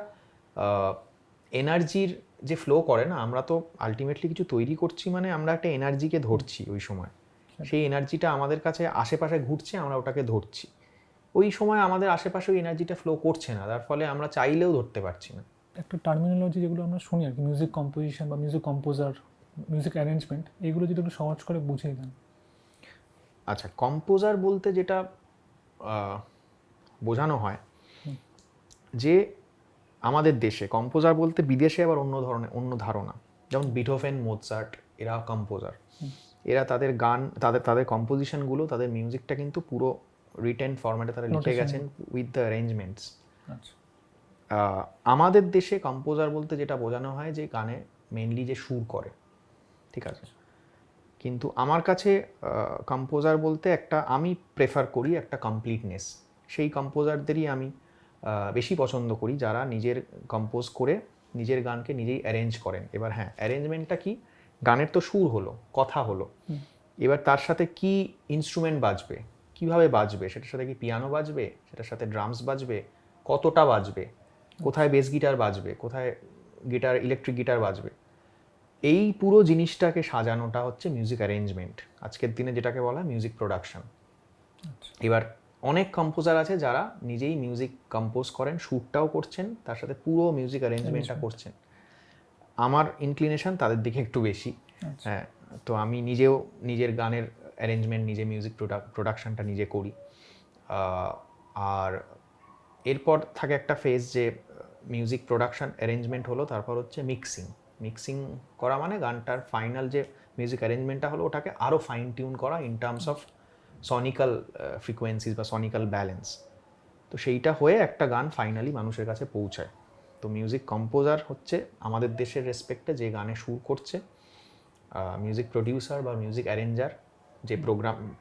এনার্জির যে ফ্লো করে না, আমরা তো আলটিমেটলি কিছু তৈরি করছি, মানে আমরা একটা এনার্জিকে ধরছি ওই সময়, সেই এনার্জিটা আমাদের কাছে আশেপাশে ঘুরছে, আমরা ওটাকে ধরছি। ওই সময় আমাদের আশেপাশে ওই এনার্জিটা ফ্লো করছে না, তার ফলে আমরা চাইলেও ধরতে পারছি না। একটা টার্মিনোলজি যেগুলো আমরা শুনি আর কি, মিউজিক কম্পোজিশন বা মিউজিক কম্পোজার, মিউজিক অ্যারেঞ্জমেন্ট, এইগুলো যদি একটু সহজ করে বুঝিয়ে দেন। আচ্ছা, কম্পোজার বলতে যেটা বোঝানো হয় যে আমাদের দেশে কম্পোজার বলতে, বিদেশে আবার অন্য ধারণা। যেমন বিথোফেন, মোৎসার্ট, এরা কম্পোজার। এরা তাদের গান, তাদের কম্পোজিশনগুলো, তাদের মিউজিকটা কিন্তু পুরো রিটেন ফরম্যাটে তারা লিখে গেছেন উইথ দ্য অ্যারেঞ্জমেন্টস। আমাদের দেশে কম্পোজার বলতে যেটা বোঝানো হয় যে গানে মেনলি যে সুর করে, ঠিক আছে। কিন্তু আমার কাছে কম্পোজার বলতে আমি প্রেফার করি একটা কমপ্লিটনেস। সেই কম্পোজারদেরই আমি বেশি পছন্দ করি যারা নিজের কম্পোজ করে নিজের গানকে নিজেই অ্যারেঞ্জ করেন। এবার হ্যাঁ, অ্যারেঞ্জমেন্টটা কি, গানের তো সুর হলো, কথা হলো, এবার তার সাথে কি ইনস্ট্রুমেন্ট বাজবে, কিভাবে বাজবে, সেটার সাথে কি পিয়ানো বাজবে, সেটার সাথে ড্রামস বাজবে, কতটা বাজবে, কোথায় বেস গিটার বাজবে, কোথায় ইলেকট্রিক গিটার বাজবে, এই পুরো জিনিসটাকে সাজানোটা হচ্ছে মিউজিক অ্যারেঞ্জমেন্ট, আজকের দিনে যেটাকে বলা হয় মিউজিক প্রোডাকশন। এবার অনেক কম্পোজার আছে যারা নিজেই মিউজিক কম্পোজ করেন, শ্যুটটাও করছেন, তার সাথে পুরো মিউজিক অ্যারেঞ্জমেন্টটা করছেন। আমার ইনক্লিনেশন তাদের দিকে একটু বেশি। হ্যাঁ, তো আমি নিজেও নিজের গানের অ্যারেঞ্জমেন্ট, নিজে মিউজিক প্রোডাকশনটা নিজে করি। আর এরপর থাকে একটা ফেজ যে মিউজিক প্রোডাকশন অ্যারেঞ্জমেন্ট হলো, তারপর হচ্ছে মিক্সিং করা, মানে গানটার ফাইনাল যে মিউজিক অ্যারেঞ্জমেন্টটা হলো ওটাকে আরও ফাইন টিউন করা ইন টার্মস অফ সনিক্যাল ফ্রিকোয়েন্সিস বা সনিক্যাল ব্যালেন্স। তো সেইটা হয়ে একটা গান ফাইনালি মানুষের কাছে পৌঁছায়। তো মিউজিক কম্পোজার হচ্ছে আমাদের দেশের রেসপেক্টে যে গানে সুর করছে, মিউজিক প্রডিউসার বা মিউজিক অ্যারেঞ্জার, যে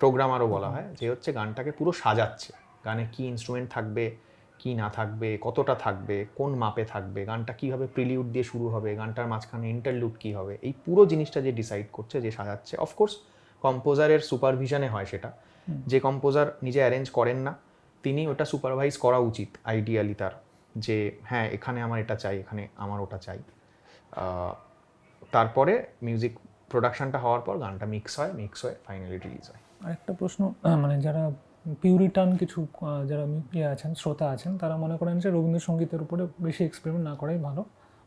প্রোগ্রামারও বলা হয়, যে হচ্ছে গানটাকে পুরো সাজাচ্ছে, গানে কি ইনস্ট্রুমেন্ট থাকবে, কি না থাকবে, কতটা থাকবে, কোন মাপে থাকবে, গানটা কীভাবে প্রিলিউড দিয়ে শুরু হবে, গানটার মাঝখানে ইন্টারলুড কী হবে, এই পুরো জিনিসটা যে ডিসাইড করছে, যে সাজাচ্ছে। অফকোর্স কম্পোজারের সুপারভিশনে হয় সেটা, যে কম্পোজার নিজে অ্যারেঞ্জ করেন না তিনি ওটা সুপারভাইজ করা উচিত আইডিয়ালি তার, যে হ্যাঁ এখানে আমার এটা চাই, এখানে আমার ওটা চাই। তারপরে মিউজিক প্রোডাকশনটা হওয়ার পর গানটা মিক্স হয়ে ফাইনালি রিলিজ হয়। আরেকটা প্রশ্ন, মানে যারা পিউরিটান কিছু যারা আছেন, শ্রোতা আছেন, তারা মনে করেন যে রবীন্দ্রসঙ্গীতের উপরে বেশি এক্সপেরিমেন্ট না করাই ভালো,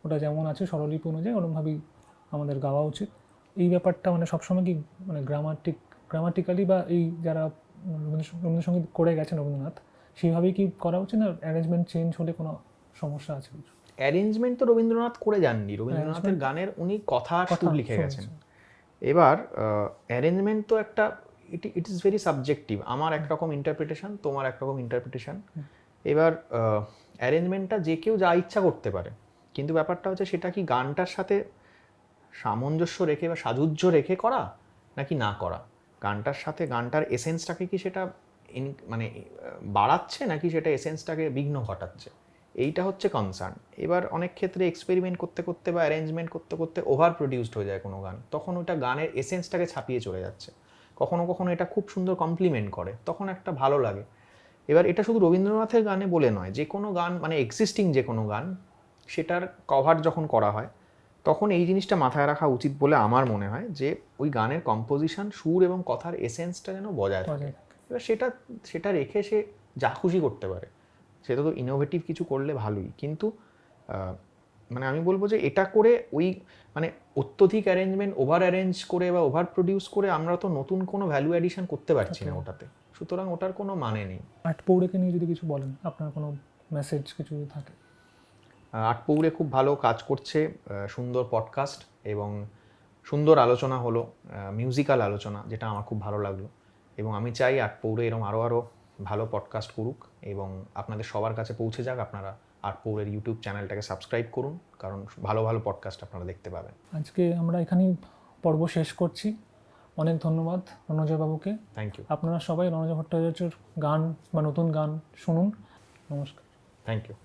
ওটা যেমন আছে স্বরলিপি অনুযায়ী ওরমভাবেই আমাদের গাওয়া উচিত। এই ব্যাপারটা মানে সবসময় কি মানে গ্রামাটিক্যালি বা এই যারা রবীন্দ্রসঙ্গীত করে গেছেন রবীন্দ্রনাথ, সেইভাবেই কি করা উচিত, না অ্যারেঞ্জমেন্ট চেঞ্জ হলে কোনো সমস্যা আছে? অ্যারেঞ্জমেন্ট তো রবীন্দ্রনাথ করে যাননি, রবীন্দ্রনাথের গানের উনি কথা আর সুর লিখে গেছেন। শুনেছি। এবার অ্যারেঞ্জমেন্ট তো একটা ইট ইজ ভেরি সাবজেক্টিভ, আমার একরকম ইন্টারপ্রিটেশন, তোমার একরকম ইন্টারপ্রিটেশন। এবার অ্যারেঞ্জমেন্টটা যে কেউ যা ইচ্ছা করতে পারে, কিন্তু ব্যাপারটা হচ্ছে সেটা কি গানটার সাথে সামঞ্জস্য রেখে বা সাযুজ্য রেখে করা নাকি না করা, গানটার সাথে গানটার এসেন্সটাকে কি সেটা মানে বাড়াচ্ছে নাকি সেটা এসেন্সটাকে বিঘ্ন ঘটাচ্ছে, এইটা হচ্ছে কনসার্ন। এবার অনেক ক্ষেত্রে এক্সপেরিমেন্ট করতে করতে বা অ্যারেঞ্জমেন্ট করতে করতে ওভার প্রডিউসড হয়ে যায় কোনো গান, তখন ওটা গানের এসেন্সটাকে ছাপিয়ে চলে যাচ্ছে। কখনো কখনো এটা খুব সুন্দর কমপ্লিমেন্ট করে, তখন একটা ভালো লাগে। এবার এটা শুধু রবীন্দ্রনাথের গানে বলে নয়, যে কোনো গান মানে এক্সিস্টিং যে কোনো গান, সেটার কভার যখন করা হয় তখন এই জিনিসটা মাথায় রাখা উচিত বলে আমার মনে হয়, যে ওই গানের কম্পোজিশন, সুর এবং কথার এসেন্সটা যেন বজায় থাকে। এবার সেটা রেখে সে যা খুশি করতে পারে, সেটা তো ইনোভেটিভ কিছু করলে ভালোই, কিন্তু মানে আমি বলবো যে এটা করে ওই মানে অত্যধিক অ্যারেঞ্জমেন্ট, ওভার অ্যারেঞ্জ করে বা ওভার প্রডিউস করে আমরা তো নতুন কোনো ভ্যালু অ্যাডিশন করতে পারছি না ওটাতে, সুতরাং ওটার কোনো মানে নেই। আটপৌরেকে নিয়ে যদি কিছু বলেন, আপনার কোনো মেসেজ কিছু থাকে? আটপৌরে খুব ভালো কাজ করছে, সুন্দর পডকাস্ট এবং সুন্দর আলোচনা হলো, মিউজিক্যাল আলোচনা, যেটা আমার খুব ভালো লাগলো। এবং আমি চাই আটপৌরে এরকম আরও ভালো পডকাস্ট করুক এবং আপনাদের সবার কাছে পৌঁছে যাক। আপনারা আটপৌরের ইউটিউব চ্যানেলটাকে সাবস্ক্রাইব করুন, কারণ ভালো ভালো পডকাস্ট আপনারা দেখতে পাবেন। আজকে আমরা এখানেই পর্ব শেষ করছি। অনেক ধন্যবাদ রণজয় বাবুকে। Thank you. আপনারা সবাই রণজয় ভট্টাচার্যের গান বা নতুন গান শুনুন। নমস্কার। Thank you.